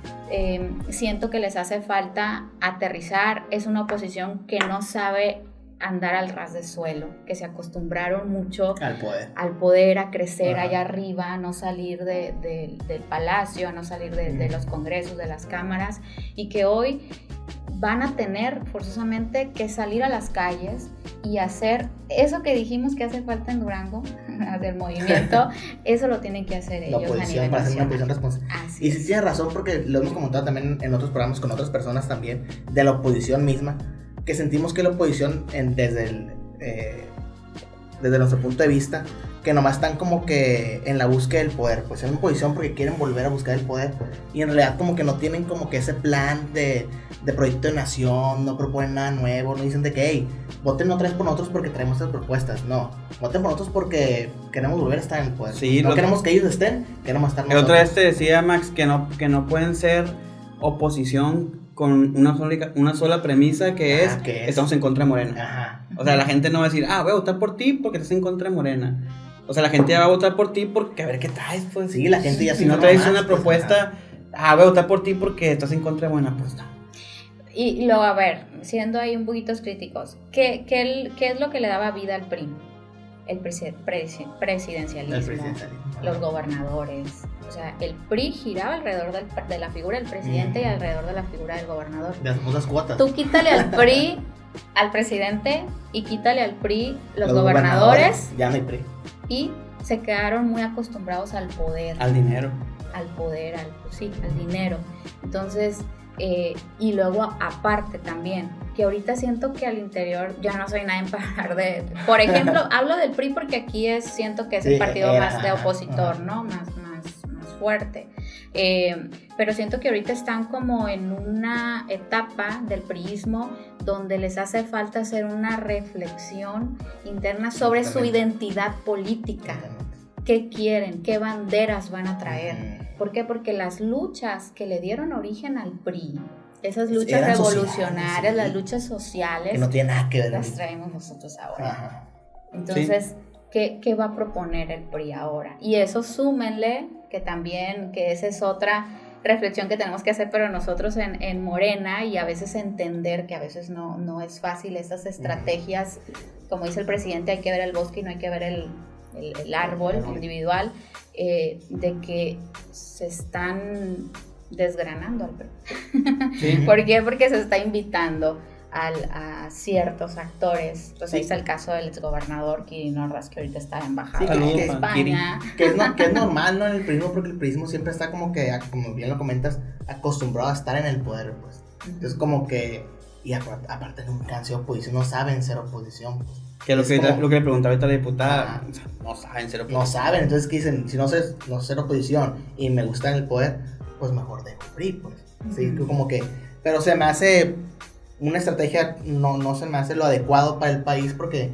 siento que les hace falta aterrizar. Es una oposición que no sabe andar al ras de suelo, que se acostumbraron mucho al poder, a crecer allá arriba, a no salir del palacio, a no salir de los congresos, de las cámaras, y que hoy van a tener forzosamente que salir a las calles y hacer eso que dijimos que hace falta en Durango, del movimiento, eso lo tienen que hacer ellos. La oposición, para hacer una oposición responsable. Y sí tienes razón, porque lo hemos comentado también en otros programas con otras personas también, de la oposición misma, que sentimos que la oposición desde nuestro punto de vista, que nomás están como que en la búsqueda del poder, pues en oposición porque quieren volver a buscar el poder, y en realidad como que no tienen como que ese plan de proyecto de nación, no proponen nada nuevo, no dicen de que, hey, voten otra vez por nosotros porque traemos estas propuestas. No, voten por nosotros porque queremos volver a estar en el poder. Sí, no queremos que ellos estén, queremos estar nosotros. Otra vez te decía, Max, que no pueden ser oposición con una sola premisa, que es estamos en contra de Morena. Ajá. O sea, la gente no va a decir, voy a votar por ti porque estás en contra de Morena. O sea, la gente ya va a votar por ti porque a ver qué traes, pues. Sí, la gente ya si no traes una propuesta, voy a votar por ti porque estás en contra de Morena, pues no. Y luego, a ver, siendo ahí un poquito críticos, ¿qué es lo que le daba vida al PRI? El presidencialismo, los gobernadores. O sea, el PRI giraba alrededor de la figura del presidente y alrededor de la figura del gobernador. De las famosas cuotas. Tú quítale al PRI al presidente y quítale al PRI los gobernadores. Ya no hay PRI. Y se quedaron muy acostumbrados al poder. Al dinero. Al poder, al dinero. Entonces, y luego aparte también, que ahorita siento que al interior ya no soy nadie para hablar de... Por ejemplo, hablo del PRI porque aquí siento que es el partido más de opositor, ¿no? Más fuerte. Pero siento que ahorita están como en una etapa del priismo donde les hace falta hacer una reflexión interna sobre su identidad política. ¿Qué quieren? ¿Qué banderas van a traer? ¿Por qué? Porque las luchas que le dieron origen al PRI, esas luchas revolucionarias, sociales, las luchas sociales, que no tienen nada que ver, las traemos nosotros ahora. Ajá. Entonces, ¿qué va a proponer el PRI ahora? Y eso súmenle que también, que esa es otra reflexión que tenemos que hacer, pero nosotros en Morena, y a veces entender que a veces no es fácil esas estrategias, como dice el presidente, hay que ver el bosque y no hay que ver el árbol individual, de que se están desgranando al PRI. Sí. ¿Por qué? Porque se está invitando a ciertos actores. Pues ahí está el caso del exgobernador Kirin Ordaz, que ahorita está embajado en España. Que es normal, ¿no? En el priismo, porque el priismo siempre está como que, como bien lo comentas, acostumbrado a estar en el poder, pues. Entonces como que, y aparte nunca han sido oposición, no saben ser oposición, pues. Que lo que le preguntaba ahorita la diputada, o sea, no saben ser oposición. No saben, entonces que dicen, si no sé ser oposición y me gusta en el poder, pues mejor dejo el PRI, pues. Sí, como que, pero se me hace una estrategia, no se me hace lo adecuado para el país, porque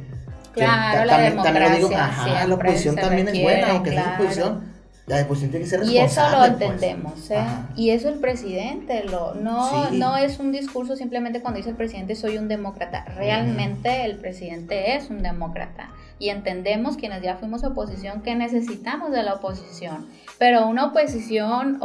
claro, también lo digo, la oposición también es buena, aunque sea oposición, la oposición tiene que ser responsable. Y eso lo entendemos, pues. Y eso el presidente, no es un discurso simplemente cuando dice el presidente soy un demócrata, realmente el presidente es un demócrata, y entendemos quienes ya fuimos oposición que necesitamos de la oposición, pero una oposición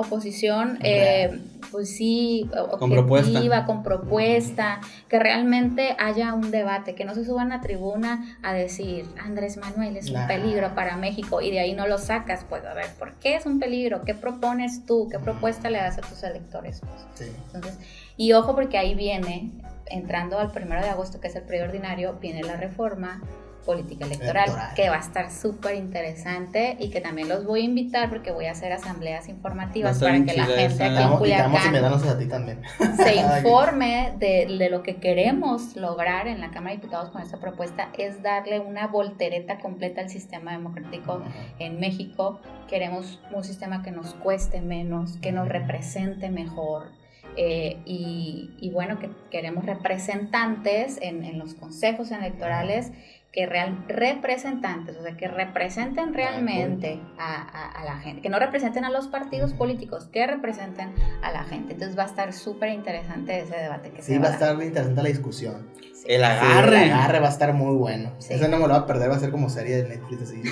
pues sí, objetiva, con propuesta, que realmente haya un debate, que no se suban a la tribuna a decir Andrés Manuel es un peligro para México y de ahí no lo sacas. Pues a ver, ¿por qué es un peligro? ¿Qué propones tú? ¿Qué propuesta le das a tus electores? Pues, sí. Entonces, y ojo, porque ahí viene, entrando al 1 de agosto, que es el periodo ordinario, viene la reforma política electoral, que va a estar súper interesante y que también los voy a invitar porque voy a hacer asambleas informativas para que la gente aquí en Culiacán a ti también. se informe de lo que queremos lograr en la Cámara de Diputados con esta propuesta, es darle una voltereta completa al sistema democrático en México. Queremos un sistema que nos cueste menos, que nos represente mejor. Y bueno, que queremos representantes en los consejos electorales, que representantes, o sea, que representen realmente a la gente, que no representen a los partidos políticos, que representen a la gente. Entonces va a estar súper interesante ese debate que se va a estar muy interesante la discusión. Sí. El agarre. Sí, el agarre va a estar muy bueno. Sí. Eso no me lo va a perder, va a ser como serie de Netflix así.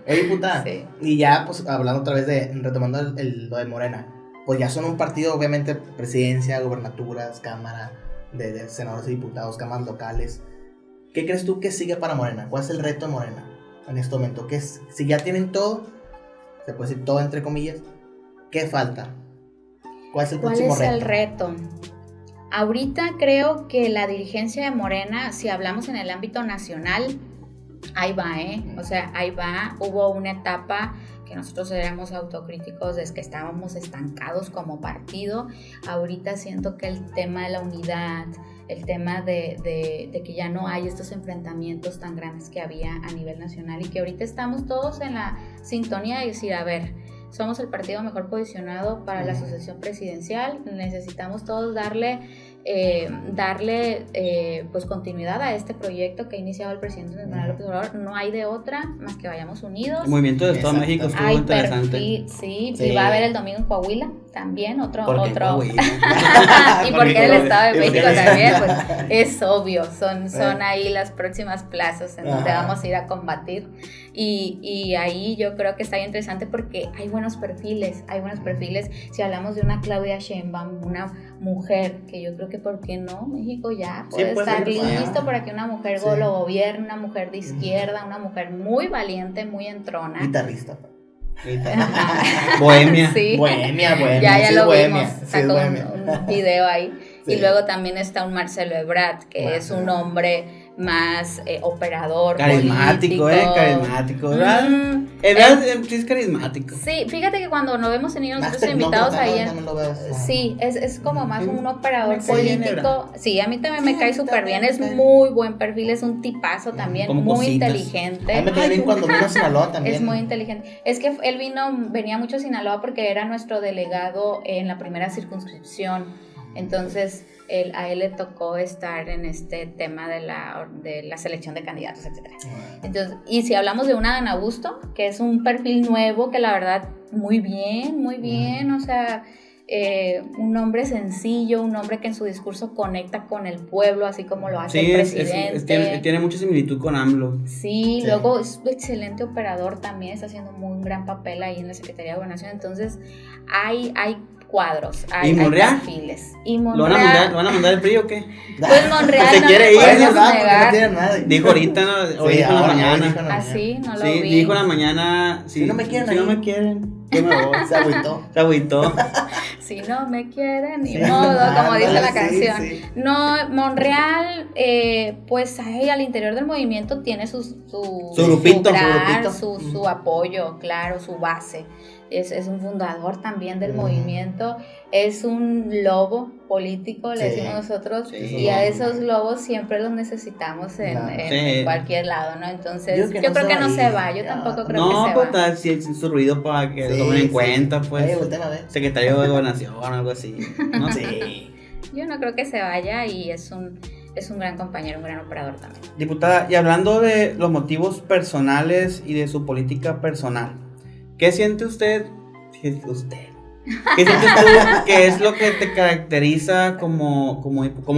Oye, diputada, Sí. y ya pues hablando otra vez retomando lo de Morena, pues ya son un partido, obviamente, presidencia, gobernaturas, cámara, de senadores y diputados, cámaras locales. ¿Qué crees tú que sigue para Morena? ¿Cuál es el reto de Morena en este momento? Si ya tienen todo, se puede decir todo entre comillas, ¿qué falta? ¿Cuál es el próximo reto? ¿Cuál es el reto? Ahorita creo que la dirigencia de Morena, si hablamos en el ámbito nacional, ahí va, o sea, ahí va. Hubo una etapa que nosotros éramos autocríticos, es que estábamos estancados como partido. Ahorita siento que el tema de la unidad, el tema de que ya no hay estos enfrentamientos tan grandes que había a nivel nacional, y que ahorita estamos todos en la sintonía de decir, a ver, somos el partido mejor posicionado para la sucesión presidencial, necesitamos todos darle pues continuidad a este proyecto que ha iniciado el presidente Andrés Manuel López Obrador. No hay de otra más que vayamos unidos. El movimiento de todo México estuvo hay interesante. Perfil, sí, y va a haber el domingo en Coahuila también, otro. Coahuila? Y porque el Estado de México también, pues es obvio, son ahí las próximas plazas en donde vamos a ir a combatir. Y ahí yo creo que está bien interesante porque hay buenos perfiles. Si hablamos de una Claudia Sheinbaum, una mujer que yo creo que, ¿por qué no? México ya puede estar listo para que una mujer lo gobierne, una mujer de izquierda, una mujer muy valiente, muy entrona. Guitarrista. Bohemia. Sí. Bohemia. Ya sí, lo bohemia. vimos, sacó un video ahí. Sí. Y luego también está un Marcelo Ebrard, que es un hombre más operador, carismático, carismático, ¿verdad? Ebrard sí es carismático. Sí, fíjate que cuando nos vemos tenido nosotros invitados ahí, sí, es como más un operador político. Sí, a mí también me cae súper bien, es muy buen perfil, es un tipazo también, muy cositas. Inteligente. A mí me cae bien cuando vino a Sinaloa también. Es muy inteligente. Es que él venía mucho a Sinaloa porque era nuestro delegado en la primera circunscripción. Entonces, a él le tocó estar en este tema de la selección de candidatos, etc. Entonces, y si hablamos de una Adán Augusto, que es un perfil nuevo, que la verdad, muy bien, o sea, un hombre sencillo, un hombre que en su discurso conecta con el pueblo, así como lo hace el presidente. Tiene mucha similitud con AMLO. Sí, luego es un excelente operador también, está haciendo un gran papel ahí en la Secretaría de Gobernación. Entonces, hay cuadros, hay perfiles. Y Monreal, ¿Lo van a mandar el PRI o qué? Pues Monreal se no quiere le ir, podemos negar. Dijo ahorita, hoy dijo en la mañana. Así, no lo vi. vi. Dijo en la mañana, si no me quieren, yo me voy. Se agüitó. Si no me quieren, ni modo, como dice la canción. Sí. No, Monreal, pues ahí al interior del movimiento tiene su grupito, su apoyo, claro, su base. Es un fundador también del movimiento, es un lobo político, le decimos nosotros, y a esos lobos siempre los necesitamos en cualquier lado, ¿no? Entonces, yo creo que no se va, yo tampoco creo que se va. No, pues si es su ruido para que lo tomen en cuenta, pues, secretario de Gobernación o algo así, no sé. Yo no creo que se vaya y es un gran compañero, un gran operador también. Diputada, y hablando de los motivos personales y de su política personal, ¿qué siente usted? ¿Qué siente usted que es lo que te caracteriza como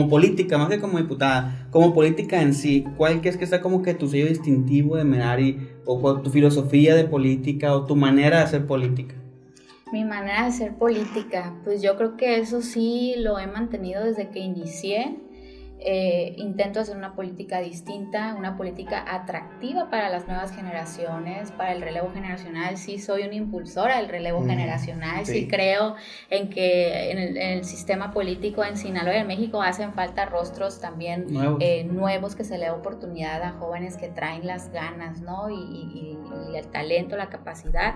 política, más que como diputada, como política en sí? ¿Cuál crees que está como que tu sello distintivo de Merari, o tu filosofía de política, o tu manera de hacer política? Mi manera de hacer política, pues yo creo que eso sí lo he mantenido desde que inicié. Intento hacer una política distinta, una política atractiva para las nuevas generaciones, para el relevo generacional. Sí soy una impulsora del relevo generacional, sí creo en que en el sistema político en Sinaloa y en México hacen falta rostros también nuevos, que se le dé oportunidad a jóvenes que traen las ganas, ¿no? y el talento, la capacidad.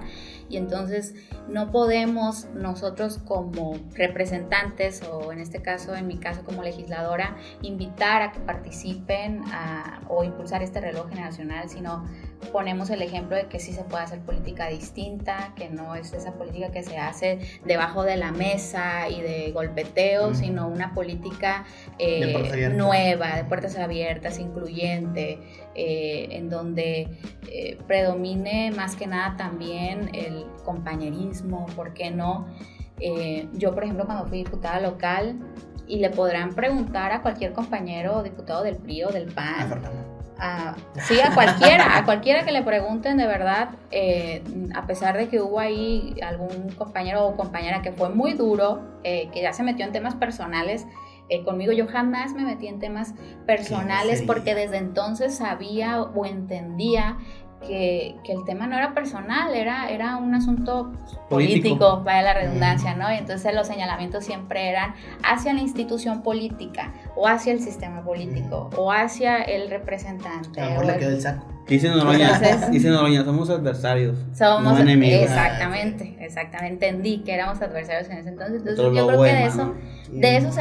Y entonces no podemos nosotros como representantes, o en este caso, en mi caso como legisladora, invitar a que participen o impulsar este reloj generacional, sino ponemos el ejemplo de que sí se puede hacer política distinta, que no es esa política que se hace debajo de la mesa y de golpeteo, sino una política nueva, de puertas abiertas, incluyente, en donde predomine más que nada también el compañerismo, ¿por qué no? Yo, por ejemplo, cuando fui diputada local, y le podrán preguntar a cualquier compañero diputado del PRI o del PAN, sí, a cualquiera que le pregunten, de verdad, a pesar de que hubo ahí algún compañero o compañera que fue muy duro, que ya se metió en temas personales, conmigo yo jamás me metí en temas personales, porque desde entonces sabía o entendía que el tema no era personal, era un asunto político, vaya la redundancia, ¿no? Y entonces los señalamientos siempre eran hacia la institución política, o hacia el sistema político, o hacia el representante. Mejor le quedó el saco. Dice Noroña, somos adversarios, no enemigos. Exactamente, entendí que éramos adversarios en ese entonces. Entonces yo creo que de eso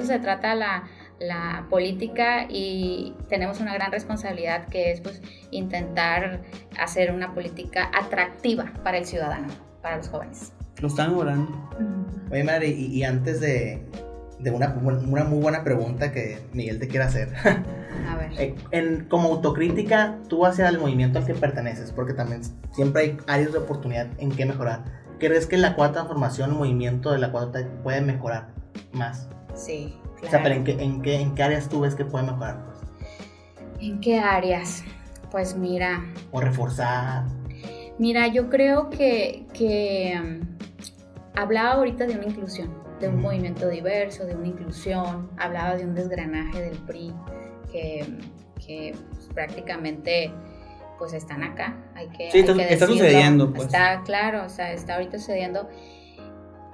se trata, la política, y tenemos una gran responsabilidad, que es pues intentar hacer una política atractiva para el ciudadano, para los jóvenes. Lo están logrando. Oye, Mari, y antes de una muy buena pregunta que Miguel te quiere hacer. A ver. Como autocrítica, tú hacia el movimiento al que perteneces, porque también siempre hay áreas de oportunidad en qué mejorar. ¿Crees que la cuarta transformación, el movimiento de la cuarta puede mejorar más? Sí, claro. O sea, pero ¿en qué áreas tú ves que puede mejorar? Pues? ¿En qué áreas? Pues mira. O reforzar. Mira, yo creo que hablaba ahorita de una inclusión, de un movimiento diverso, de una inclusión, hablaba de un desgranaje del PRI, que pues, prácticamente pues están acá, hay que está sucediendo, pues. Está claro, o sea, está ahorita sucediendo.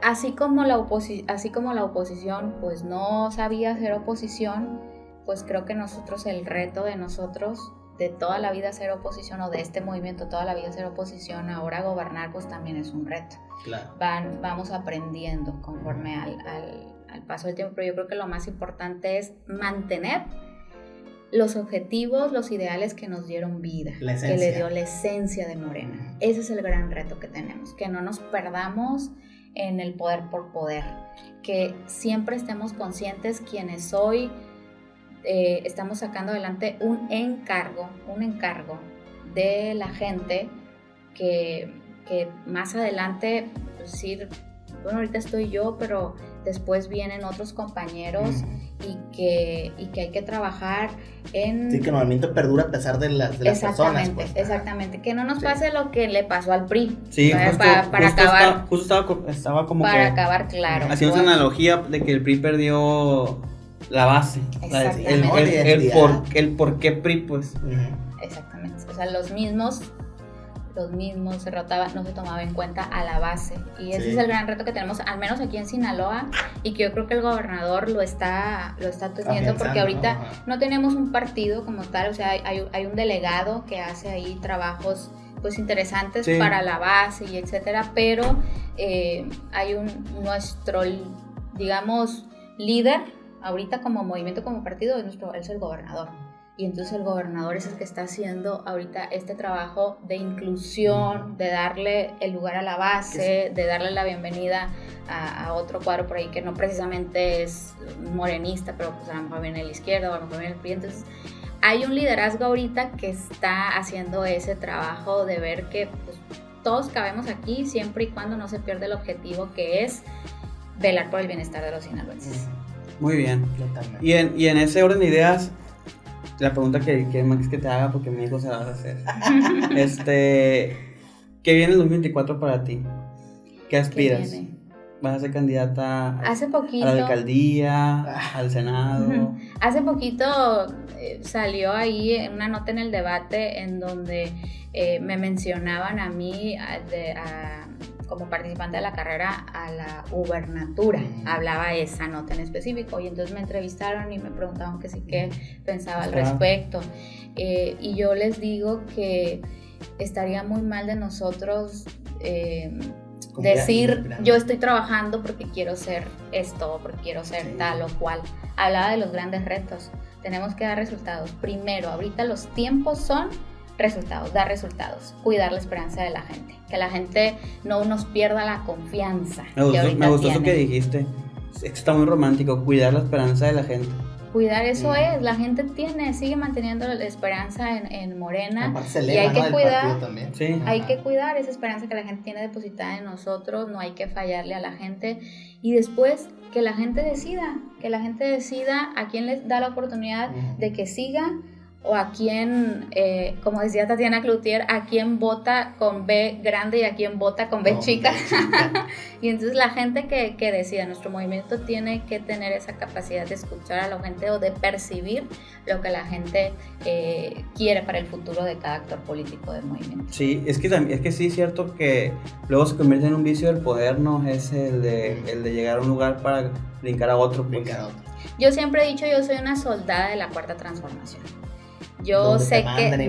Así como la oposición pues no sabía hacer oposición, pues creo que nosotros, el reto de nosotros de toda la vida hacer oposición, o de este movimiento toda la vida hacer oposición, ahora gobernar pues también es un reto. Claro. Vamos aprendiendo conforme al paso del tiempo, pero yo creo que lo más importante es mantener los objetivos, los ideales que nos dieron vida, que le dio la esencia de Morena. Ese es el gran reto que tenemos, que no nos perdamos en el poder por poder, que siempre estemos conscientes quienes hoy estamos sacando adelante un encargo de la gente, que más adelante, pues, decir, bueno, ahorita estoy yo, pero después vienen otros compañeros, y que hay que trabajar en... Sí, que el movimiento perdura a pesar de las personas. Pues. Exactamente, que no nos pase lo que le pasó al PRI. Sí, para acabar. Estaba como para que... acabar, claro. Haciendo una analogía de que el PRI perdió la base. Exactamente. El por qué PRI, pues. Exactamente. O sea, los mismos se rotaban, no se tomaba en cuenta a la base, y ese es el gran reto que tenemos, al menos aquí en Sinaloa, y que yo creo que el gobernador lo está teniendo, porque ahorita no tenemos un partido como tal, o sea, hay un delegado que hace ahí trabajos pues interesantes para la base y etcétera, pero hay nuestro, digamos, líder ahorita como movimiento, como partido, es el gobernador. Y entonces el gobernador es el que está haciendo ahorita este trabajo de inclusión, de darle el lugar a la base, de darle la bienvenida a otro cuadro por ahí que no precisamente es morenista, pero pues a lo mejor viene de la izquierda o a lo mejor viene del PRI. Entonces hay un liderazgo ahorita que está haciendo ese trabajo de ver que pues, todos cabemos aquí, siempre y cuando no se pierda el objetivo, que es velar por el bienestar de los sinaloenses. Muy bien. Y en ese orden de ideas, la pregunta que Max que te haga, porque mi hijo se la va a hacer. ¿Qué viene el 2024 para ti? ¿Qué aspiras? vas a ser candidata Hace a poquito, la alcaldía, al Senado. hace poquito salió ahí una nota en el debate en donde me mencionaban a mí como participante de la carrera a la gubernatura. Hablaba esa nota en específico y entonces me entrevistaron y me preguntaban que sí, qué pensaba al respecto. Y yo les digo que estaría muy mal de nosotros decir yo estoy trabajando porque quiero ser esto, porque quiero ser tal o cual. Hablaba de los grandes retos. Tenemos que dar resultados. Primero, ahorita los tiempos son resultados, dar resultados, cuidar la esperanza de la gente, que la gente no nos pierda la confianza. Me gustó eso que dijiste. Está muy romántico, cuidar la esperanza de la gente. Cuidar eso es, la gente sigue manteniendo la esperanza en Morena y hay que cuidar, hay que cuidar esa esperanza que la gente tiene depositada en nosotros, no hay que fallarle a la gente y después que la gente decida a quién les da la oportunidad de que siga o a quién, como decía Tatiana Cloutier, a quién vota con B grande y a quién vota con B chica. Y entonces la gente que decida, nuestro movimiento tiene que tener esa capacidad de escuchar a la gente o de percibir lo que la gente quiere para el futuro de cada actor político del movimiento. Sí, es que sí es cierto que luego se convierte en un vicio del poder, ¿no? Es el de llegar a un lugar para brincar a otro. Yo siempre he dicho, yo soy una soldada de la Cuarta Transformación. Yo sé que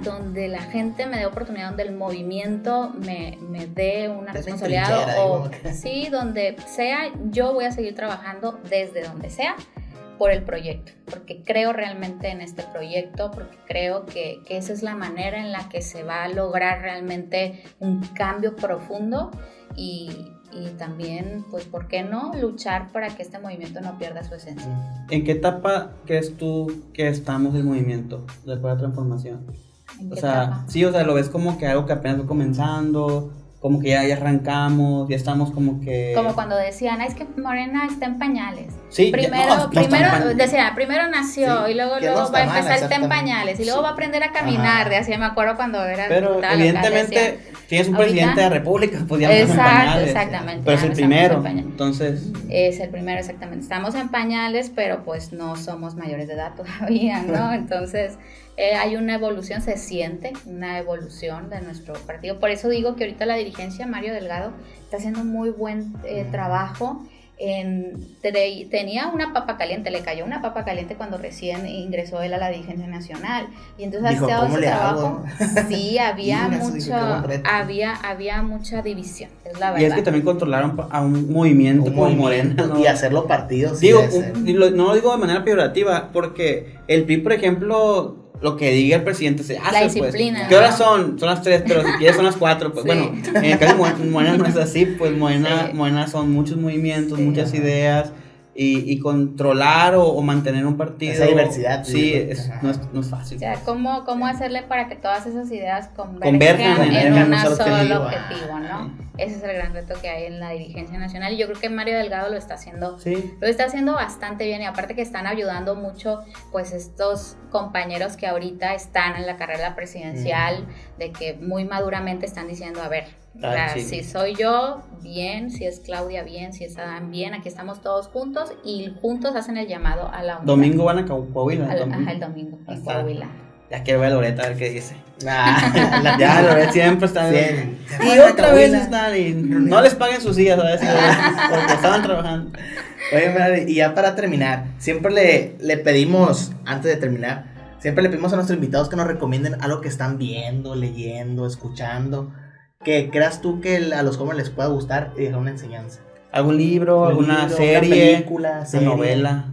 donde la gente me dé oportunidad, donde el movimiento me dé una responsabilidad sí, donde sea, yo voy a seguir trabajando desde donde sea por el proyecto, porque creo realmente en este proyecto, porque creo que esa es la manera en la que se va a lograr realmente un cambio profundo y también, pues, ¿por qué no luchar para que este movimiento no pierda su esencia? ¿En qué etapa crees tú que estamos del movimiento de la transformación? ¿En qué etapa? Sí, lo ves como que algo que apenas va comenzando, como que ya arrancamos, ya estamos como que... Como cuando decían, es que Morena está en pañales. Sí, primero nació y luego va a empezar, está en pañales y luego va a aprender a caminar, de así me acuerdo cuando era... Pero evidentemente tienes un presidente de la república, pues ya estamos en pañales. Exactamente. Pero es el primero, entonces... Es el primero, exactamente. Estamos en pañales, pero pues no somos mayores de edad todavía, ¿no? Entonces... hay una evolución, se siente una evolución de nuestro partido. Por eso digo que ahorita la dirigencia, Mario Delgado, está haciendo muy buen trabajo. Tenía una papa caliente, le cayó una papa caliente cuando recién ingresó él a la dirigencia nacional. Y entonces dijo, todo ese trabajo, sí, había mucha división, es la verdad. Y es que también controlaron a un movimiento como Morena, ¿no? Y hacerlo partido. Digo, no lo digo de manera peyorativa, porque el PRI, por ejemplo... Lo que diga el presidente se hace, la disciplina. Pues. ¿Qué horas son? Son las 3, pero si quieres son las 4. Pues sí. Bueno, en el caso de Morena no es así, pues Morena son muchos movimientos, muchas ideas. Y controlar o mantener un partido. Esa diversidad. Sí, no es fácil. O sea, ¿cómo hacerle para que todas esas ideas converjan en un solo objetivo, ¿no? Ese es el gran reto que hay en la dirigencia nacional y yo creo que Mario Delgado lo está haciendo bastante bien y aparte que están ayudando mucho pues estos compañeros que ahorita están en la carrera presidencial de que muy maduramente están diciendo, a ver, si soy yo, bien, si es Claudia, bien, si es Adán, bien, aquí estamos todos juntos y juntos hacen el llamado a la unidad. Domingo van a Coahuila. El domingo en Coahuila. Ya quiero ver a Loreta a ver qué dice. Ya Loreta siempre está bien. Y otra vez están y no les paguen sus días, ¿sabes? Porque estaban trabajando. Oye, madre, y ya para terminar, siempre le pedimos, antes de terminar, siempre le pedimos a nuestros invitados que nos recomienden algo que están viendo, leyendo, escuchando, que creas tú que a los jóvenes les pueda gustar y dejar una enseñanza. ¿Algún libro, alguna serie, una novela?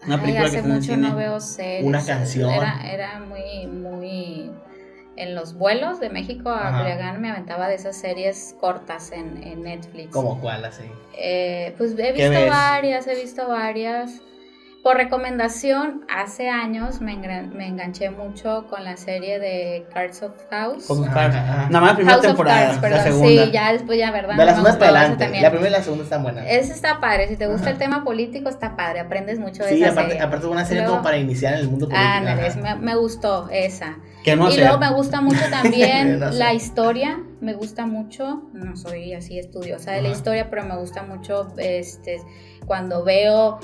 Una película hace mucho no veo series. Una canción. Era muy en los vuelos de México a Culiacán me aventaba de esas series cortas en Netflix. ¿Cómo cuál así? Pues he visto varias. Por recomendación, hace años me enganché mucho con la serie de Cards of House. Nada más la primera temporada, la segunda. Sí, ya después ¿verdad? De la segunda para adelante, la primera y la segunda están buenas. Esa está padre, si te gusta el tema político está padre, aprendes mucho de esa serie. Sí, aparte es una serie como para iniciar en el mundo político. Me gustó esa. ¿Qué no Y hacer? luego me gusta mucho también No sé. la historia, me gusta mucho, no soy así estudiosa de la Ajá. historia, pero me gusta mucho cuando veo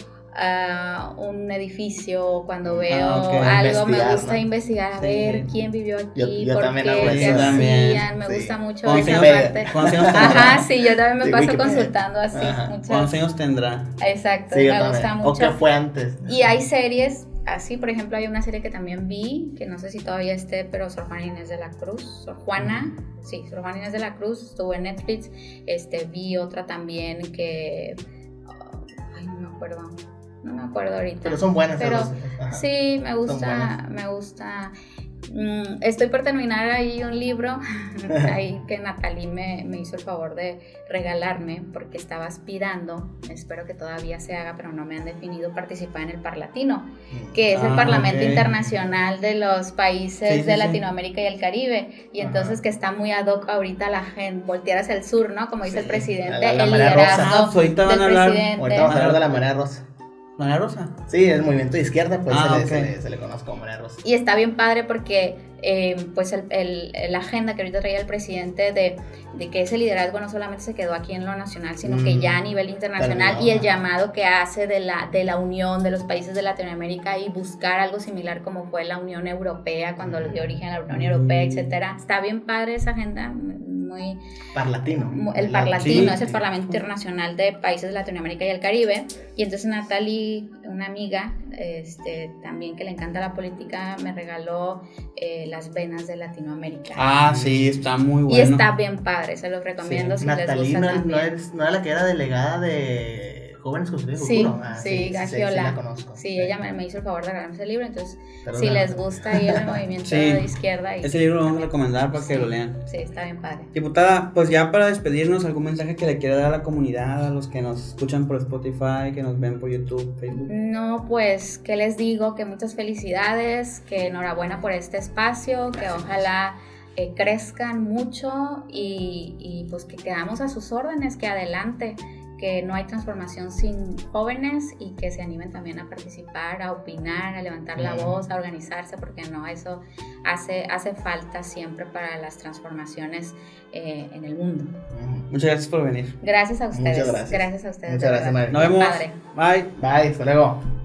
un edificio, cuando veo ok, algo, me investigar, gusta ¿no? investigar, a Sí. ver quién vivió aquí, Yo por también qué, hago qué eso. hacían, me Sí. gusta mucho ¿Cuántos esa años- parte. cuántos años tendrá? Ajá, sí, yo también me Sí, paso Wikipedia. consultando así Ajá. muchas. ¿Cuántos años tendrá? Exacto, Sí, yo me también. gusta O mucho. qué fue antes. Y hay series, así por ejemplo hay una serie que también vi, que no sé si todavía esté, pero Sor Juana Inés de la Cruz, Sor Juana Inés de la Cruz, estuvo en Netflix. Vi otra también que, ay, no me acuerdo ahorita. Pero son buenas. Pero esas dos. Ajá. sí, me buenas. gusta. Estoy por terminar ahí un libro ahí que Natalie me hizo el favor de regalarme porque estaba aspirando, espero que todavía se haga, pero no me han definido, participar en el Parlatino, que es el Parlamento ok. Internacional de los países Sí, sí, de sí. Latinoamérica y el Caribe, y Ajá. entonces que está muy ad hoc ahorita la gente, voltear hacia el sur, ¿no? Como dice Sí, el presidente, la el marea rosa. liderazgo Ah, pues ahorita van del a hablar. presidente. Ahorita vamos a hablar de la marea rosa. ¿María Rosa? Sí, el movimiento de izquierda, pues Ah, se le conoce como marea rosa. Y está bien padre porque pues la agenda que ahorita traía el presidente de que ese liderazgo no solamente se quedó aquí en lo nacional, sino que ya a nivel internacional, Terminó, y el ajá. llamado que hace de la unión de los países de Latinoamérica y buscar algo similar como fue la Unión Europea cuando le dio origen a la Unión Europea, etcétera. Está bien padre esa agenda, muy Parlatino. el Parlatino, Sí. es el Parlamento Internacional de Países de Latinoamérica y el Caribe. Y entonces Natalie, una amiga, también que le encanta la política, me regaló Las Venas de Latinoamérica. Ah, sí, está muy bueno. Y está bien padre, se los recomiendo si Natalie les gusta no también. era la que era delegada de Jóvenes Construyendo el Sí, Futuro. sí, Sí, Gagiola. la conozco. Sí, ella me hizo el favor de regalarme ese libro, entonces Pero si no. les gusta ahí el movimiento Sí. de izquierda. Ese libro lo vamos a recomendar para que Sí. lo lean. Sí, está bien padre. Diputada, pues ya para despedirnos, ¿algún mensaje que le quiera dar a la comunidad, a los que nos escuchan por Spotify, que nos ven por YouTube, Facebook? No, pues, ¿qué les digo? Que muchas felicidades, que enhorabuena por este espacio, que ojalá crezcan mucho y pues que quedamos a sus órdenes, que adelante, que no hay transformación sin jóvenes y que se animen también a participar, a opinar, a levantar la voz, a organizarse, porque no, eso hace falta siempre para las transformaciones en el mundo. Muchas gracias por venir. Gracias a ustedes. Muchas gracias. Gracias a ustedes. Muchas de gracias, verdad. Mari. Nos vemos. Padre. Bye. Bye, hasta luego.